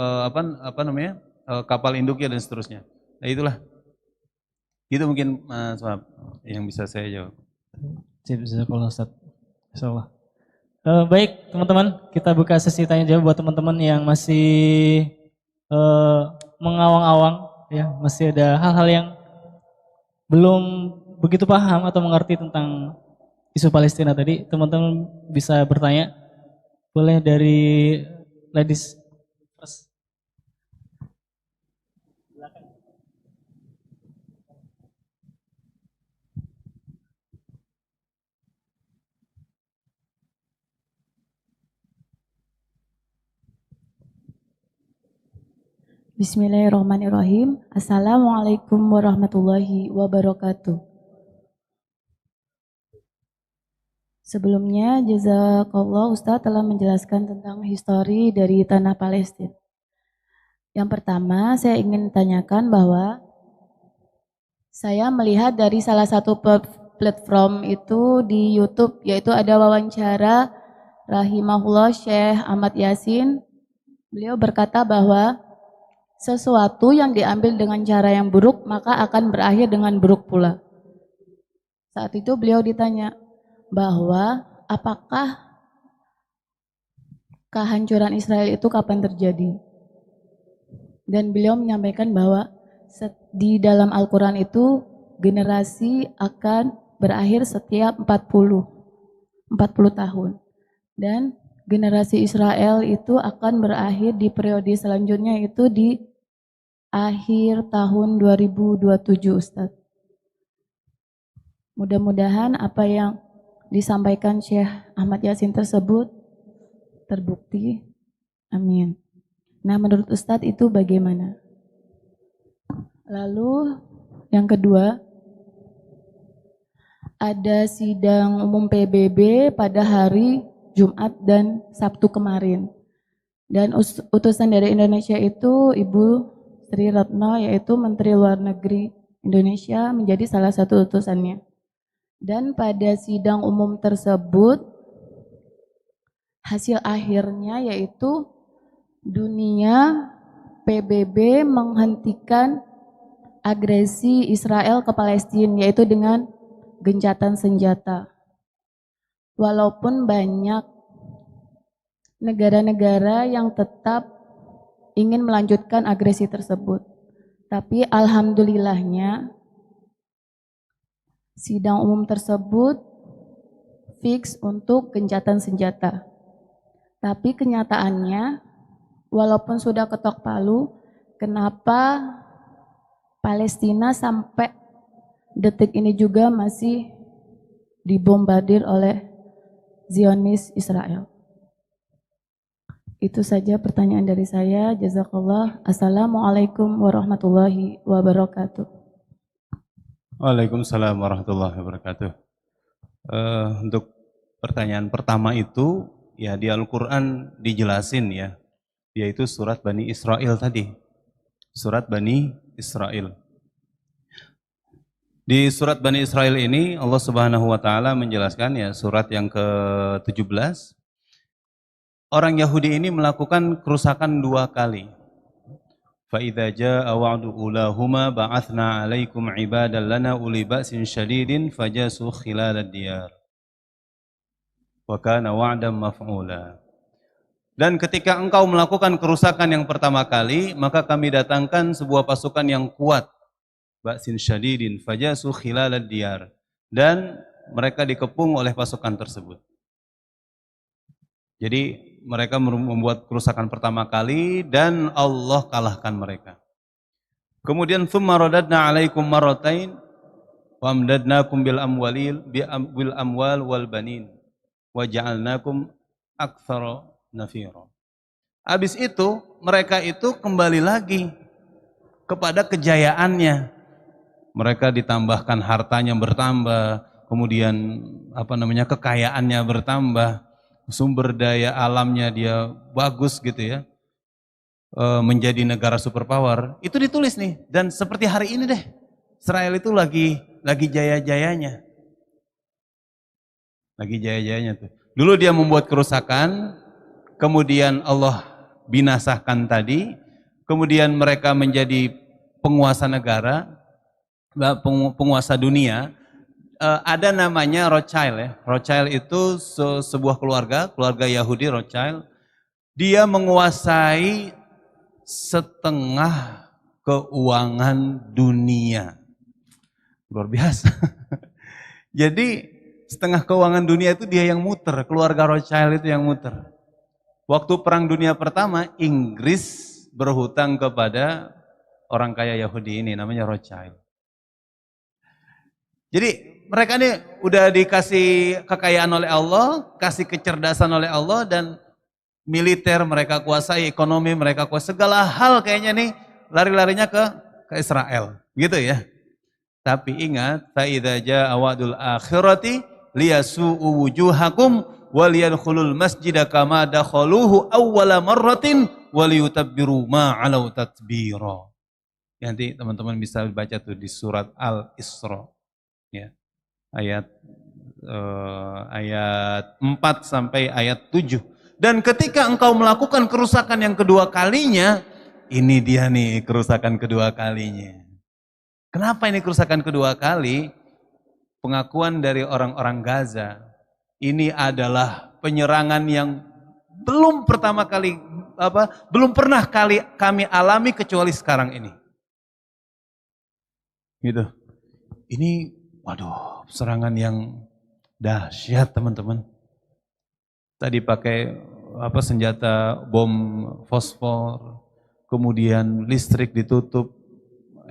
kapal induknya dan seterusnya. Nah itulah. Itu mungkin Mas Wahab yang bisa saya jawab. Jazakallah Ustaz. Insyaallah. Baik teman-teman, kita buka sesi tanya jawab buat teman-teman yang masih mengawang-awang, ya masih ada hal-hal yang belum begitu paham atau mengerti tentang isu Palestina tadi. Teman-teman bisa bertanya, boleh dari ladies first. Bismillahirrahmanirrahim. Assalamualaikum warahmatullahi wabarakatuh. Sebelumnya, jazakallah Ustaz telah menjelaskan tentang histori dari tanah Palestina. Yang pertama, saya ingin tanyakan bahwa saya melihat dari salah satu platform itu di YouTube, yaitu ada wawancara rahimahullah Syekh Ahmad Yasin. Beliau berkata bahwa sesuatu yang diambil dengan cara yang buruk maka akan berakhir dengan buruk pula. Saat itu beliau ditanya bahwa apakah kehancuran Israel itu kapan terjadi? Dan beliau menyampaikan bahwa di dalam Al-Quran itu generasi akan berakhir setiap 40 tahun. Dan generasi Israel itu akan berakhir di periode selanjutnya, itu di akhir tahun 2027 Ustaz. Mudah-mudahan apa yang disampaikan Syekh Ahmad Yasin tersebut terbukti. Amin. Nah, menurut Ustaz itu bagaimana? Lalu yang kedua, ada sidang umum PBB pada hari Jumat dan Sabtu kemarin. Dan utusan dari Indonesia itu Ibu Sri Retno, yaitu Menteri Luar Negeri Indonesia, menjadi salah satu utusannya. Dan pada sidang umum tersebut, hasil akhirnya yaitu dunia PBB menghentikan agresi Israel ke Palestina, yaitu dengan gencatan senjata. Walaupun banyak negara-negara yang tetap ingin melanjutkan agresi tersebut. Tapi alhamdulillahnya sidang umum tersebut fix untuk gencatan senjata. Tapi kenyataannya walaupun sudah ketok palu, kenapa Palestina sampai detik ini juga masih dibombardir oleh Zionis Israel. Itu saja pertanyaan dari saya. Jazakallah. Assalamualaikum warahmatullahi wabarakatuh. Waalaikumsalam warahmatullahi wabarakatuh. Untuk pertanyaan pertama itu, ya di Al-Quran dijelasin ya, yaitu surat Bani Israel tadi. Surat Bani Israel. Di surat Bani Israel ini Allah Subhanahu wa taala menjelaskan ya, surat yang ke-17. Orang Yahudi ini melakukan kerusakan 2 kali. Fa idza jaa wa'du ulahuma ba'atsna 'alaikum 'ibadan lana uli ba'sin syadidin fajasu khilalad diyar. Wa kana wa'dan maf'ula. Dan ketika engkau melakukan kerusakan yang pertama kali, maka kami datangkan sebuah pasukan yang kuat. Ba'sin syadidin fajasu khilalad diyar. Dan mereka dikepung oleh pasukan tersebut. Jadi mereka membuat kerusakan pertama kali dan Allah kalahkan mereka. Kemudian thumma radadna 'alaikum marratain wa amdadnakum bil amwal wal banin wa ja'alnakum aktsara nafira. Habis itu mereka itu kembali lagi kepada kejayaannya. Mereka ditambahkan hartanya bertambah, kemudian kekayaannya bertambah. Sumber daya alamnya dia bagus gitu ya, menjadi negara superpower. Itu ditulis nih, dan seperti hari ini deh, Israel itu lagi jaya-jayanya. Lagi jaya-jayanya tuh. Dulu dia membuat kerusakan, kemudian Allah binasakan tadi, kemudian mereka menjadi penguasa negara, penguasa dunia. Ada namanya Rothschild ya. Rothschild itu sebuah keluarga Yahudi Rothschild. Dia menguasai setengah keuangan dunia. Luar biasa. Jadi setengah keuangan dunia itu dia yang muter, keluarga Rothschild itu yang muter. Waktu Perang Dunia Pertama, Inggris berhutang kepada orang kaya Yahudi ini, namanya Rothschild. Jadi mereka ini udah dikasih kekayaan oleh Allah, kasih kecerdasan oleh Allah, dan militer mereka kuasai, ekonomi mereka kuasai, segala hal kayaknya nih lari-larinya ke Israel, gitu ya. Tapi ingat, fa idza jaa wa'dul akhirati liyasu'u wujuhakum wa liyadkhulul masjida kama dakhaluhu awwala marratin wa liyutabbiru ma 'alau tatbira. Nanti teman-teman bisa baca tuh di surat Al-Isra. Ya. Ayat 4 sampai ayat 7. Dan ketika engkau melakukan kerusakan yang kedua kalinya, ini dia nih kerusakan kedua kalinya. Kenapa ini kerusakan kedua kali? Pengakuan dari orang-orang Gaza, ini adalah penyerangan yang belum pernah kami alami kecuali sekarang ini. Gitu. Ini waduh, serangan yang dahsyat teman-teman. Tadi pakai senjata bom fosfor, kemudian listrik ditutup,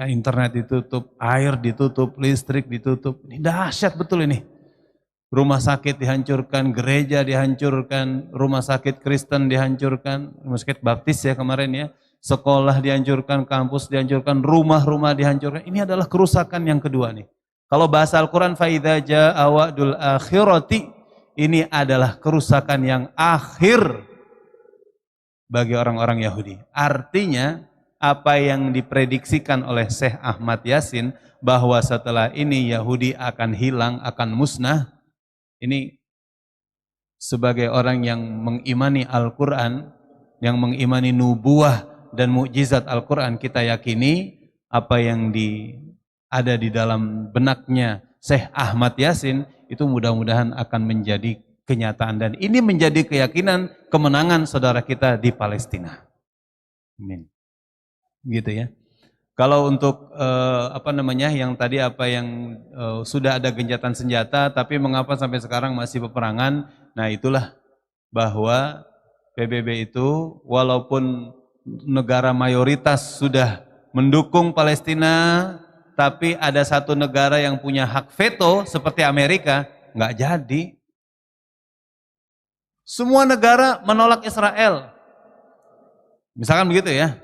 internet ditutup, air ditutup, listrik ditutup. Ini dahsyat betul ini. Rumah sakit dihancurkan, gereja dihancurkan, rumah sakit Kristen dihancurkan, rumah sakit Baptis ya kemarin ya. Sekolah dihancurkan, kampus dihancurkan, rumah-rumah dihancurkan. Ini adalah kerusakan yang kedua nih. Kalau bahasa Al-Quran, فَإِذَا جَاءَ وَعْدُ الْآخِرَةِ, ini adalah kerusakan yang akhir bagi orang-orang Yahudi. Artinya, apa yang diprediksikan oleh Syekh Ahmad Yasin, bahwa setelah ini Yahudi akan hilang, akan musnah, ini sebagai orang yang mengimani Al-Quran, yang mengimani nubuah dan mukjizat Al-Quran, kita yakini apa yang ada di dalam benaknya Syekh Ahmad Yasin itu mudah-mudahan akan menjadi kenyataan, dan ini menjadi keyakinan kemenangan saudara kita di Palestina. Amin. Gitu ya. Kalau untuk yang tadi sudah ada gencatan senjata tapi mengapa sampai sekarang masih peperangan? Nah, itulah bahwa PBB itu walaupun negara mayoritas sudah mendukung Palestina, tapi ada satu negara yang punya hak veto seperti Amerika, nggak jadi. Semua negara menolak Israel. Misalkan begitu ya,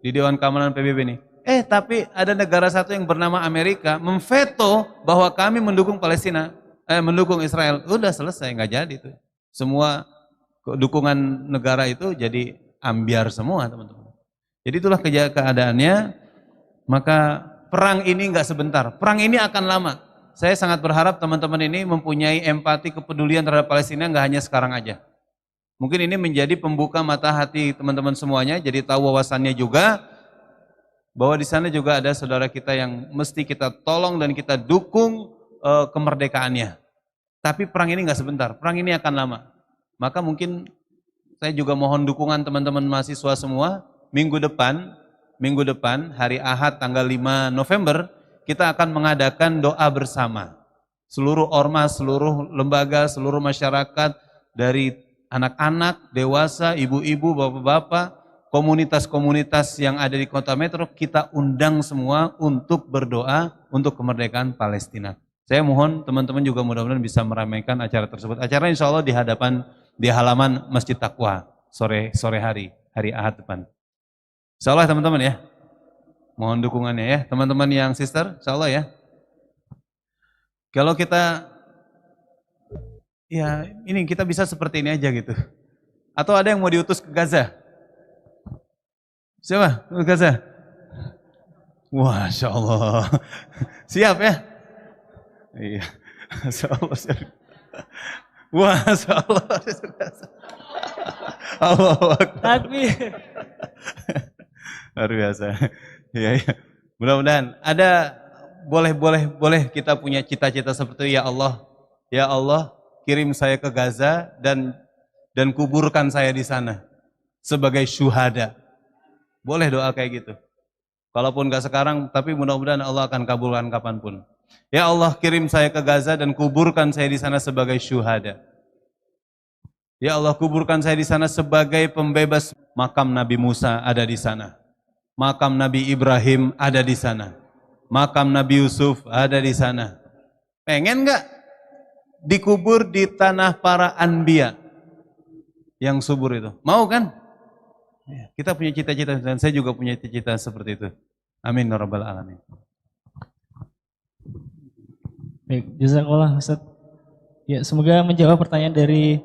di Dewan Keamanan PBB ini. Tapi ada negara satu yang bernama Amerika memveto bahwa kami mendukung Palestina, mendukung Israel. Udah selesai, nggak jadi tuh. Semua dukungan negara itu jadi ambiar semua, teman-teman. Jadi itulah keadaannya. Maka perang ini nggak sebentar, perang ini akan lama. Saya sangat berharap teman-teman ini mempunyai empati, kepedulian terhadap Palestina, nggak hanya sekarang aja. Mungkin ini menjadi pembuka mata hati teman-teman semuanya, jadi tahu wawasannya juga bahwa di sana juga ada saudara kita yang mesti kita tolong dan kita dukung kemerdekaannya. Tapi perang ini nggak sebentar, perang ini akan lama. Maka mungkin saya juga mohon dukungan teman-teman mahasiswa semua. Minggu depan hari Ahad tanggal 5 November kita akan mengadakan doa bersama. Seluruh ormas, seluruh lembaga, seluruh masyarakat dari anak-anak, dewasa, ibu-ibu, bapak-bapak, komunitas-komunitas yang ada di kota Metro, kita undang semua untuk berdoa untuk kemerdekaan Palestina. Saya mohon teman-teman juga mudah-mudahan bisa meramaikan acara tersebut. Acara insya Allah di halaman Masjid Taqwa sore hari Ahad depan. Insya Allah teman-teman ya. Mohon dukungannya ya. Teman-teman yang sister, insya Allah ya. Kalau kita ya, ini kita bisa seperti ini aja gitu. Atau ada yang mau diutus ke Gaza? Siapa? Ke Gaza? Wah, Masya Allah. Siap ya? Iya. Masya Allah. Wah, Masya Allah. Allahu Akbar. Takbir. Luar biasa. Ya. Mudah-mudahan ada boleh kita punya cita-cita seperti itu. Ya Allah, kirim saya ke Gaza dan kuburkan saya di sana sebagai syuhada. Boleh doa kayak gitu. Kalaupun gak sekarang, tapi mudah-mudahan Allah akan kabulkan kapanpun. Ya Allah, kirim saya ke Gaza dan kuburkan saya di sana sebagai syuhada. Ya Allah, kuburkan saya di sana sebagai pembebas. Makam Nabi Musa ada di sana. Makam Nabi Ibrahim ada di sana. Makam Nabi Yusuf ada di sana. Pengen gak dikubur di tanah para anbiya yang subur itu? Mau kan? Kita punya cita-cita dan saya juga punya cita-cita seperti itu. Amin ya rabbal alamin. Baik, jazakallah Ustaz. Ya, semoga menjawab pertanyaan dari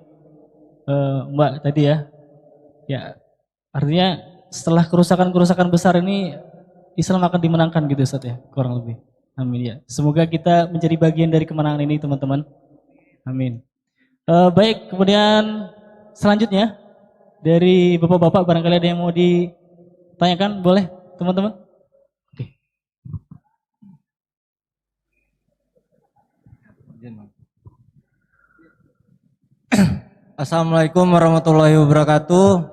Mbak tadi ya. Ya, artinya setelah kerusakan-kerusakan besar ini Islam akan dimenangkan gitu Ustaz ya, kurang lebih. Amin ya. Semoga kita menjadi bagian dari kemenangan ini teman-teman. Amin. Baik, kemudian selanjutnya dari bapak-bapak barangkali ada yang mau ditanyakan, boleh teman-teman? Oke. Assalamualaikum warahmatullahi wabarakatuh.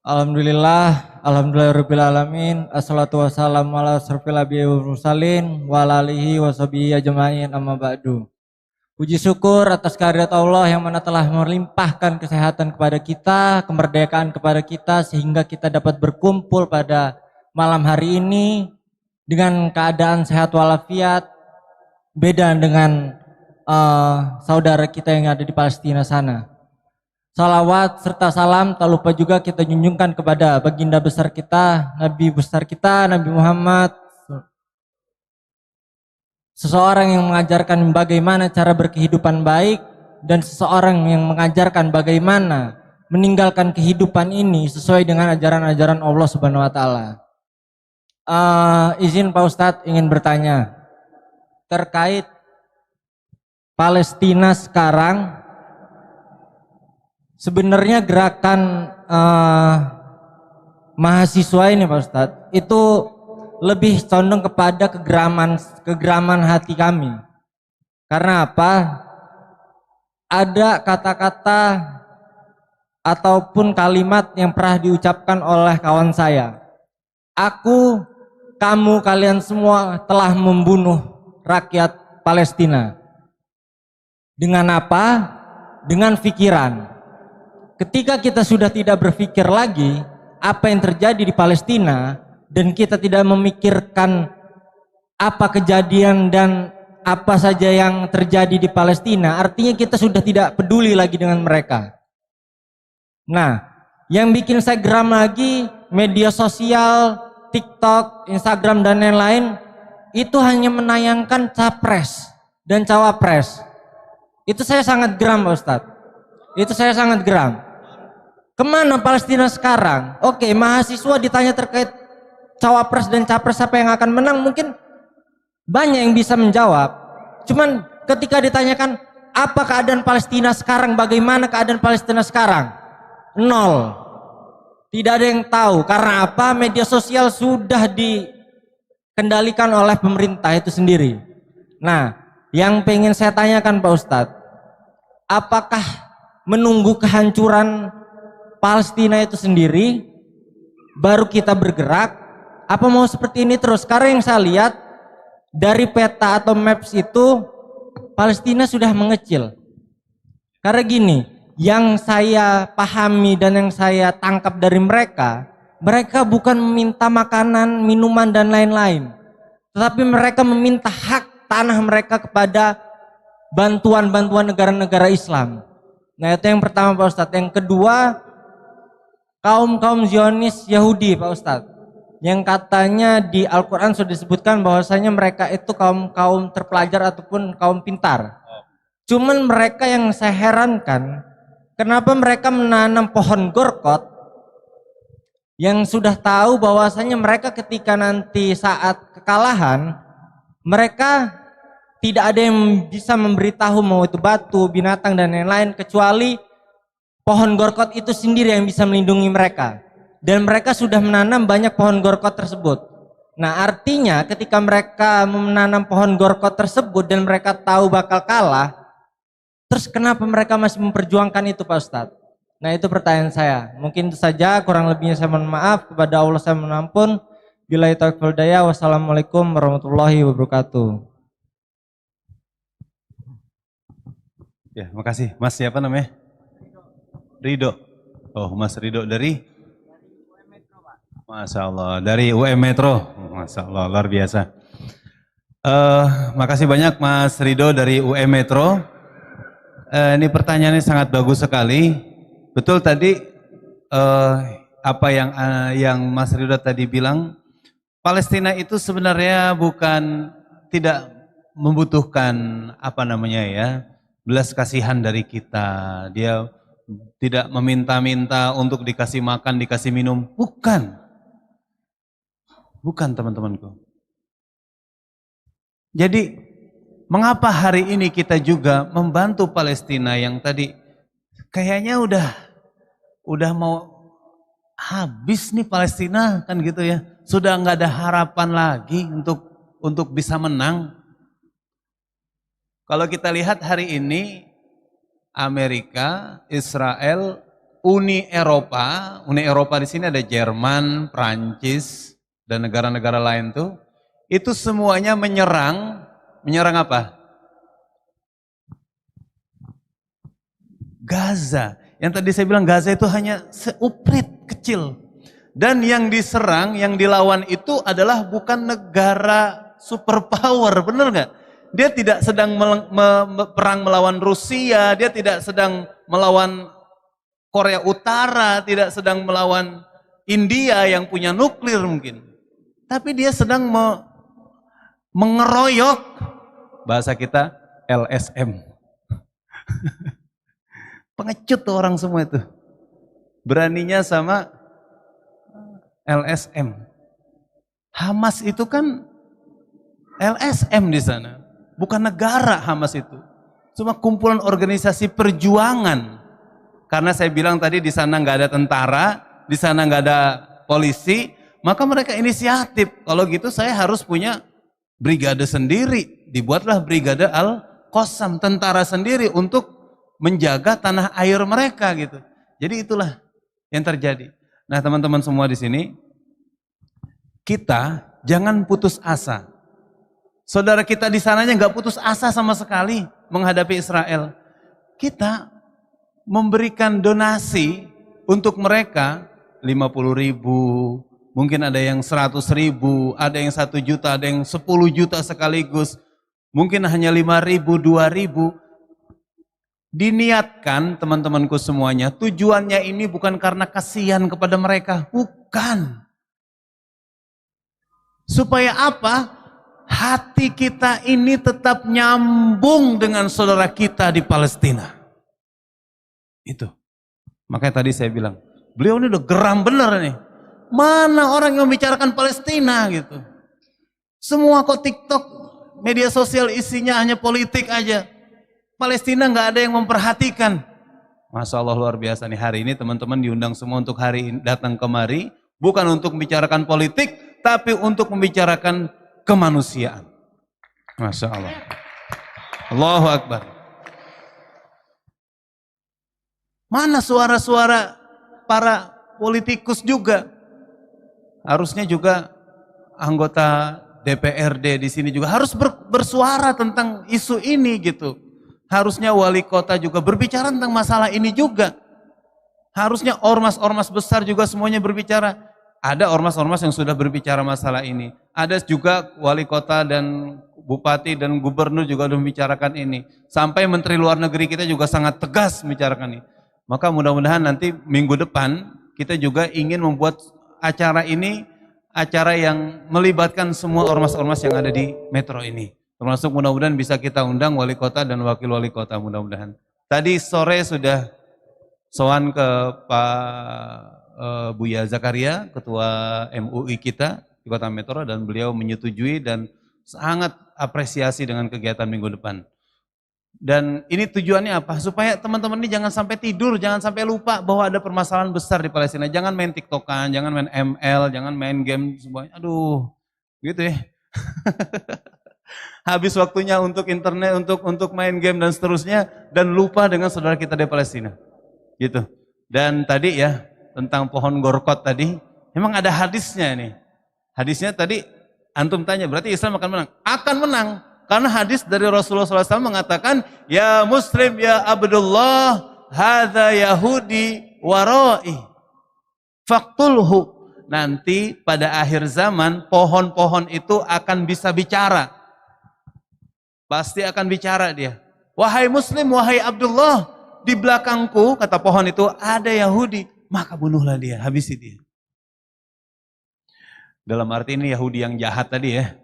Alhamdulillahirabbil alamin. Assalatu wassalamu ala asrofil anbiya'i wal mursalin wa ala alihi washabihi ajmain, amma ba'du. Puji syukur atas kehadirat Allah yang mana telah melimpahkan kesehatan kepada kita, kemerdekaan kepada kita, sehingga kita dapat berkumpul pada malam hari ini dengan keadaan sehat walafiat, beda dengan saudara kita yang ada di Palestina sana. Salawat serta salam tak lupa juga kita junjungkan kepada baginda besar kita, Nabi besar kita, Nabi Muhammad. Seseorang yang mengajarkan bagaimana cara berkehidupan baik dan seseorang yang mengajarkan bagaimana meninggalkan kehidupan ini sesuai dengan ajaran-ajaran Allah Subhanahu wa taala. Izin Pak Ustadz ingin bertanya terkait Palestina sekarang. Sebenarnya gerakan mahasiswa ini Pak Ustadz itu lebih condong kepada kegeraman hati kami. Karena apa? Ada kata-kata ataupun kalimat yang pernah diucapkan oleh kawan saya. Aku, kamu, kalian semua telah membunuh rakyat Palestina. Dengan apa? Dengan pikiran. Ketika kita sudah tidak berpikir lagi apa yang terjadi di Palestina dan kita tidak memikirkan apa kejadian dan apa saja yang terjadi di Palestina, artinya kita sudah tidak peduli lagi dengan mereka. Nah, yang bikin saya geram lagi, media sosial, TikTok, Instagram dan lain-lain itu hanya menayangkan capres dan cawapres. Itu saya sangat geram Pak Ustadz. Itu saya sangat geram. Kemana Palestina sekarang? Oke, mahasiswa ditanya terkait cawapres dan capres siapa yang akan menang, mungkin banyak yang bisa menjawab. Cuman ketika ditanyakan apa keadaan Palestina sekarang, bagaimana keadaan Palestina sekarang, nol. Tidak ada yang tahu. Karena apa? Media sosial sudah dikendalikan oleh pemerintah itu sendiri. Nah, yang pengen saya tanyakan Pak Ustadz, apakah menunggu kehancuran Palestina itu sendiri baru kita bergerak? Apa mau seperti ini terus? Karena yang saya lihat dari peta atau maps itu Palestina sudah mengecil. Karena gini, yang saya pahami dan yang saya tangkap dari mereka, mereka bukan meminta makanan, minuman dan lain-lain, tetapi mereka meminta hak tanah mereka kepada bantuan-bantuan negara-negara Islam. Nah, itu yang pertama Pak Ustadz. Yang kedua, kaum Zionis Yahudi Pak Ustadz, yang katanya di Al-Quran sudah disebutkan bahwasanya mereka itu kaum terpelajar ataupun kaum pintar. Cuman mereka yang saya herankan, kenapa mereka menanam pohon gorkot yang sudah tahu bahwasanya mereka ketika nanti saat kekalahan, mereka tidak ada yang bisa memberitahu mau itu batu, binatang dan lain-lain, kecuali pohon gorkot itu sendiri yang bisa melindungi mereka. Dan mereka sudah menanam banyak pohon gorkot tersebut. Nah, artinya ketika mereka menanam pohon gorkot tersebut dan mereka tahu bakal kalah, terus kenapa mereka masih memperjuangkan itu Pak Ustadz? Nah, itu pertanyaan saya. Mungkin itu saja, kurang lebihnya saya mohon maaf. Kepada Allah saya mohon ampun. Billahi taufiq wal hidayah. Wassalamualaikum warahmatullahi wabarakatuh. Ya, makasih. Mas siapa namanya? Ridho. Oh, Mas Ridho dari? Masya Allah, dari UM Metro. Masya Allah, luar biasa. Makasih banyak Mas Ridho dari UM Metro. Ini pertanyaannya sangat bagus sekali. Betul tadi apa yang Mas Ridho tadi bilang, Palestina itu sebenarnya bukan tidak membutuhkan apa namanya ya, belas kasihan dari kita. Dia tidak meminta-minta untuk dikasih makan, dikasih minum. Bukan teman-temanku. Jadi mengapa hari ini kita juga membantu Palestina yang tadi kayaknya udah mau habis nih Palestina kan gitu ya. Sudah nggak ada harapan lagi untuk bisa menang. Kalau kita lihat hari ini Amerika, Israel, Uni Eropa di sini ada Jerman, Prancis dan negara-negara lain tuh, itu semuanya menyerang apa? Gaza. Yang tadi saya bilang Gaza itu hanya seuprit kecil. Dan yang diserang, yang dilawan itu adalah bukan negara superpower, bener nggak? Dia tidak sedang perang melawan Rusia, dia tidak sedang melawan Korea Utara, tidak sedang melawan India yang punya nuklir mungkin. Tapi dia sedang mengeroyok, bahasa kita LSM. Pengecut tuh orang semua itu. Beraninya sama LSM. Hamas itu kan LSM di sana. Bukan negara Hamas itu. Cuma kumpulan organisasi perjuangan. Karena saya bilang tadi di sana nggak ada tentara, di sana nggak ada polisi, maka mereka inisiatif. Kalau gitu saya harus punya brigade sendiri. Dibuatlah brigade Al-Qassam, tentara sendiri untuk menjaga tanah air mereka gitu. Jadi itulah yang terjadi. Nah, teman-teman semua di sini, kita jangan putus asa. Saudara kita di sananya nggak putus asa sama sekali menghadapi Israel. Kita memberikan donasi untuk mereka 50.000, mungkin ada yang 100.000, ada yang 1 juta, ada yang 10 juta sekaligus. mungkin hanya 5.000, 2.000. Diniatkan teman-temanku semuanya, tujuannya ini bukan karena kasihan kepada mereka, bukan. Supaya apa? Hati kita ini tetap nyambung dengan saudara kita di Palestina. Itu. Makanya tadi saya bilang, beliau ini udah geram bener nih. Mana orang yang membicarakan Palestina gitu. Semua kok TikTok, media sosial isinya hanya politik aja. Palestina nggak ada yang memperhatikan. Masya Allah luar biasa nih, hari ini teman-teman diundang semua untuk hari ini datang kemari. Bukan untuk membicarakan politik, tapi untuk membicarakan kemanusiaan. Masya Allah. Allahu Akbar. Mana suara-suara para politikus juga? Harusnya juga anggota DPRD di sini juga harus bersuara tentang isu ini gitu. Harusnya wali kota juga berbicara tentang masalah ini juga. Harusnya ormas-ormas besar juga semuanya berbicara. Ada ormas-ormas yang sudah berbicara masalah ini. Ada juga wali kota dan bupati dan gubernur juga sudah membicarakan ini. Sampai menteri luar negeri kita juga sangat tegas membicarakan ini. Maka mudah-mudahan nanti minggu depan kita juga ingin membuat acara ini, acara yang melibatkan semua ormas-ormas yang ada di metro ini. Termasuk mudah-mudahan bisa kita undang wali kota dan wakil wali kota mudah-mudahan. Tadi sore sudah sowan ke Pak Buya Zakaria, Ketua MUI kita di Kota Metro, dan beliau menyetujui dan sangat apresiasi dengan kegiatan minggu depan. Dan ini tujuannya apa? Supaya teman-teman ini jangan sampai tidur, jangan sampai lupa bahwa ada permasalahan besar di Palestina. Jangan main TikTokan, jangan main ML, jangan main game semuanya. Aduh, gitu ya. Habis waktunya untuk internet, untuk main game dan seterusnya, dan lupa dengan saudara kita di Palestina. Gitu. Dan tadi ya tentang pohon gorkot tadi, memang ada hadisnya nih. Hadisnya tadi antum tanya, berarti Islam akan menang? Akan menang. Karena hadis dari Rasulullah SAW mengatakan, ya Muslim, ya Abdullah, hadza Yahudi warai, faqtulhu. Nanti pada akhir zaman pohon-pohon itu akan bisa bicara. Pasti akan bicara dia. Wahai Muslim, wahai Abdullah, di belakangku, kata pohon itu, ada Yahudi. Maka bunuhlah dia, habisi dia. Dalam arti ini Yahudi yang jahat tadi ya.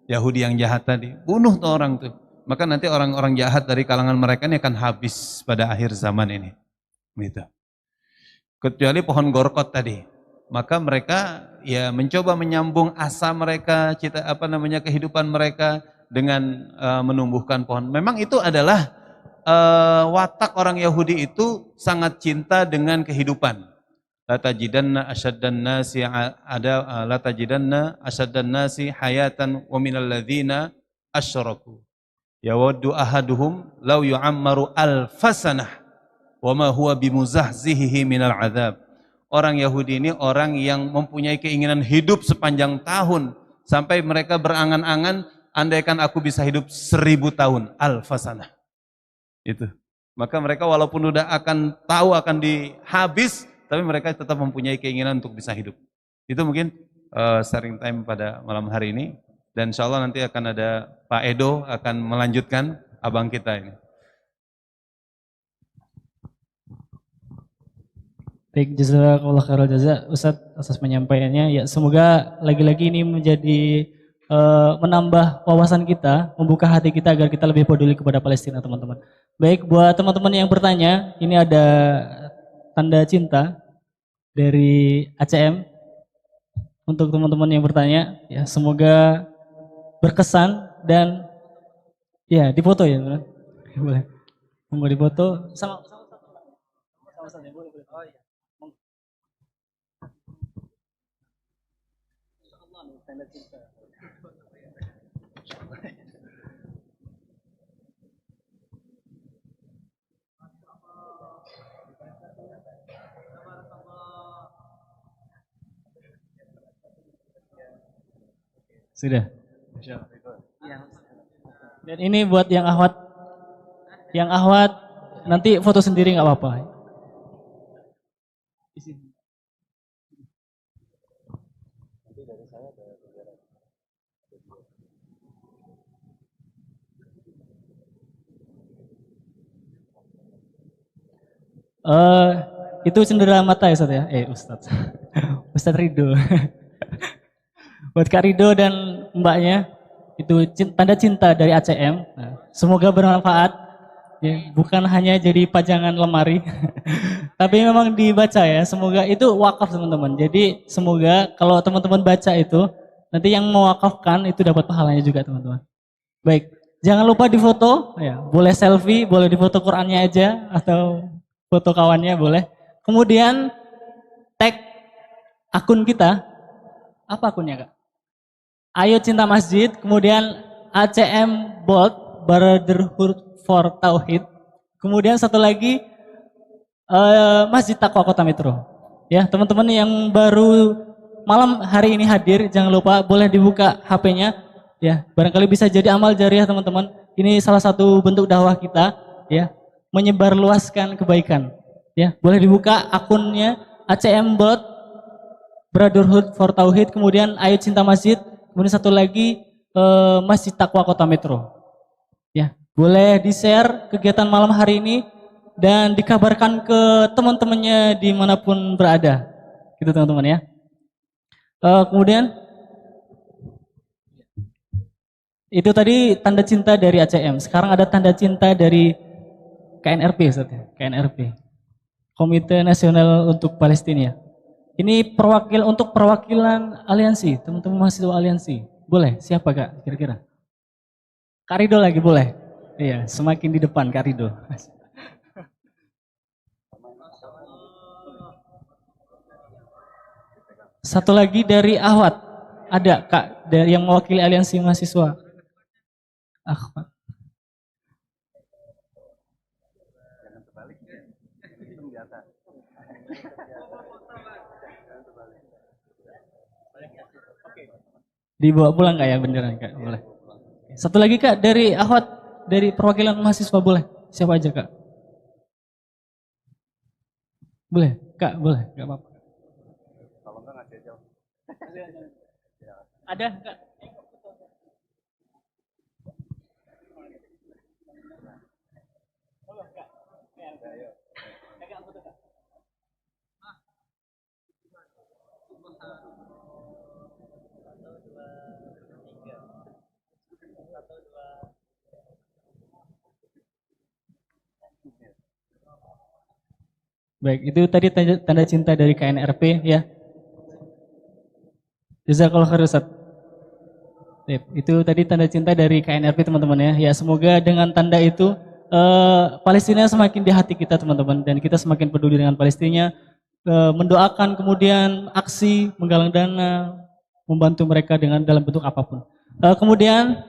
Yahudi yang jahat tadi. Bunuh tuh orang tuh. Maka nanti orang-orang jahat dari kalangan mereka ini akan habis pada akhir zaman ini. Gitu. Kecuali pohon gorkot tadi. Maka mereka ya mencoba menyambung asa mereka, kehidupan mereka dengan menumbuhkan pohon. Memang itu adalah watak orang Yahudi itu sangat cinta dengan kehidupan. La tajidanna asyaddan nasi hayatan wa minal ladzina asyraku. Yawaddu ahaduhum law yu'ammaru alfasanah wa ma huwa bimuzahzihihi minal adzab. Orang Yahudi ini orang yang mempunyai keinginan hidup sepanjang tahun, sampai mereka berangan-angan, andaikan aku bisa hidup 1000 tahun, alfasanah. Itu. Maka mereka walaupun udah akan tahu akan dihabis, tapi mereka tetap mempunyai keinginan untuk bisa hidup. Itu mungkin sharing time pada malam hari ini. Dan insya Allah nanti akan ada Pak Edo akan melanjutkan abang kita ini. Baik, jazakallah khairal jaza Ustadz atas penyampaiannya. Ya, semoga lagi-lagi ini menjadi menambah wawasan kita, membuka hati kita agar kita lebih peduli kepada Palestina, teman-teman. Baik, buat teman-teman yang bertanya, ini ada tanda cinta dari ACM untuk teman-teman yang bertanya. Ya, semoga berkesan dan ya difoto ya, teman. Boleh. Mau difoto sama boleh, boleh. Oh iya. Tanda cinta. Sudah. Dan ini buat yang ahwat nanti foto sendiri nggak apa-apa. Eh, itu cendera mata ya Ustaz ya? Ustaz. Ustaz Ridho. Buat Kak Ridho dan mbaknya, itu tanda cinta dari ACM. Nah, semoga bermanfaat. Ya, bukan hanya jadi pajangan lemari, tapi memang dibaca ya. Semoga itu wakaf teman-teman. Jadi semoga kalau teman-teman baca itu, nanti yang mewakafkan itu dapat pahalanya juga teman-teman. Baik, jangan lupa difoto, ya. Boleh selfie, boleh difoto Qurannya aja atau foto kawannya boleh. Kemudian tag akun kita, apa akunnya Kak? Ayo Cinta Masjid, kemudian ACM Bold Brotherhood for Tauhid. Kemudian satu lagi Masjid Taqwa Kota Metro. Ya, teman-teman yang baru malam hari ini hadir, jangan lupa boleh dibuka HP-nya. Ya, barangkali bisa jadi amal jariah teman-teman. Ini salah satu bentuk dakwah kita, ya, menyebarluaskan kebaikan. Ya, boleh dibuka akunnya ACM Bold Brotherhood for Tauhid, kemudian Ayo Cinta Masjid, kemudian satu lagi Masjid Taqwa Kota Metro. Ya, boleh di-share kegiatan malam hari ini dan dikabarkan ke teman-temannya dimanapun berada, gitu teman-teman ya. Kemudian itu tadi tanda cinta dari ACM. Sekarang ada tanda cinta dari KNRP, Ustaz ya. KNRP, Komite Nasional untuk Palestina. Ini untuk perwakilan aliansi, teman-teman mahasiswa aliansi. Boleh, siapa Kak kira-kira? Kak Ridho lagi boleh? Iya, semakin di depan Kak Ridho. Satu lagi dari Ahwat. Ada Kak dari yang mewakili aliansi mahasiswa. Ahwat. Dibawa pulang Kak ya, beneran Kak? Boleh. Satu lagi Kak dari Ahwat, dari perwakilan mahasiswa boleh? Siapa aja Kak? Boleh Kak, boleh, gak apa-apa. Ada Kak? Baik, itu tadi tanda cinta dari KNRP ya. Jazakallah khair Ustaz. Itu tadi tanda cinta dari KNRP teman-teman ya. Ya, semoga dengan tanda itu Palestina semakin di hati kita teman-teman, dan kita semakin peduli dengan Palestina, mendoakan, kemudian aksi menggalang dana, membantu mereka dengan dalam bentuk apapun. Kemudian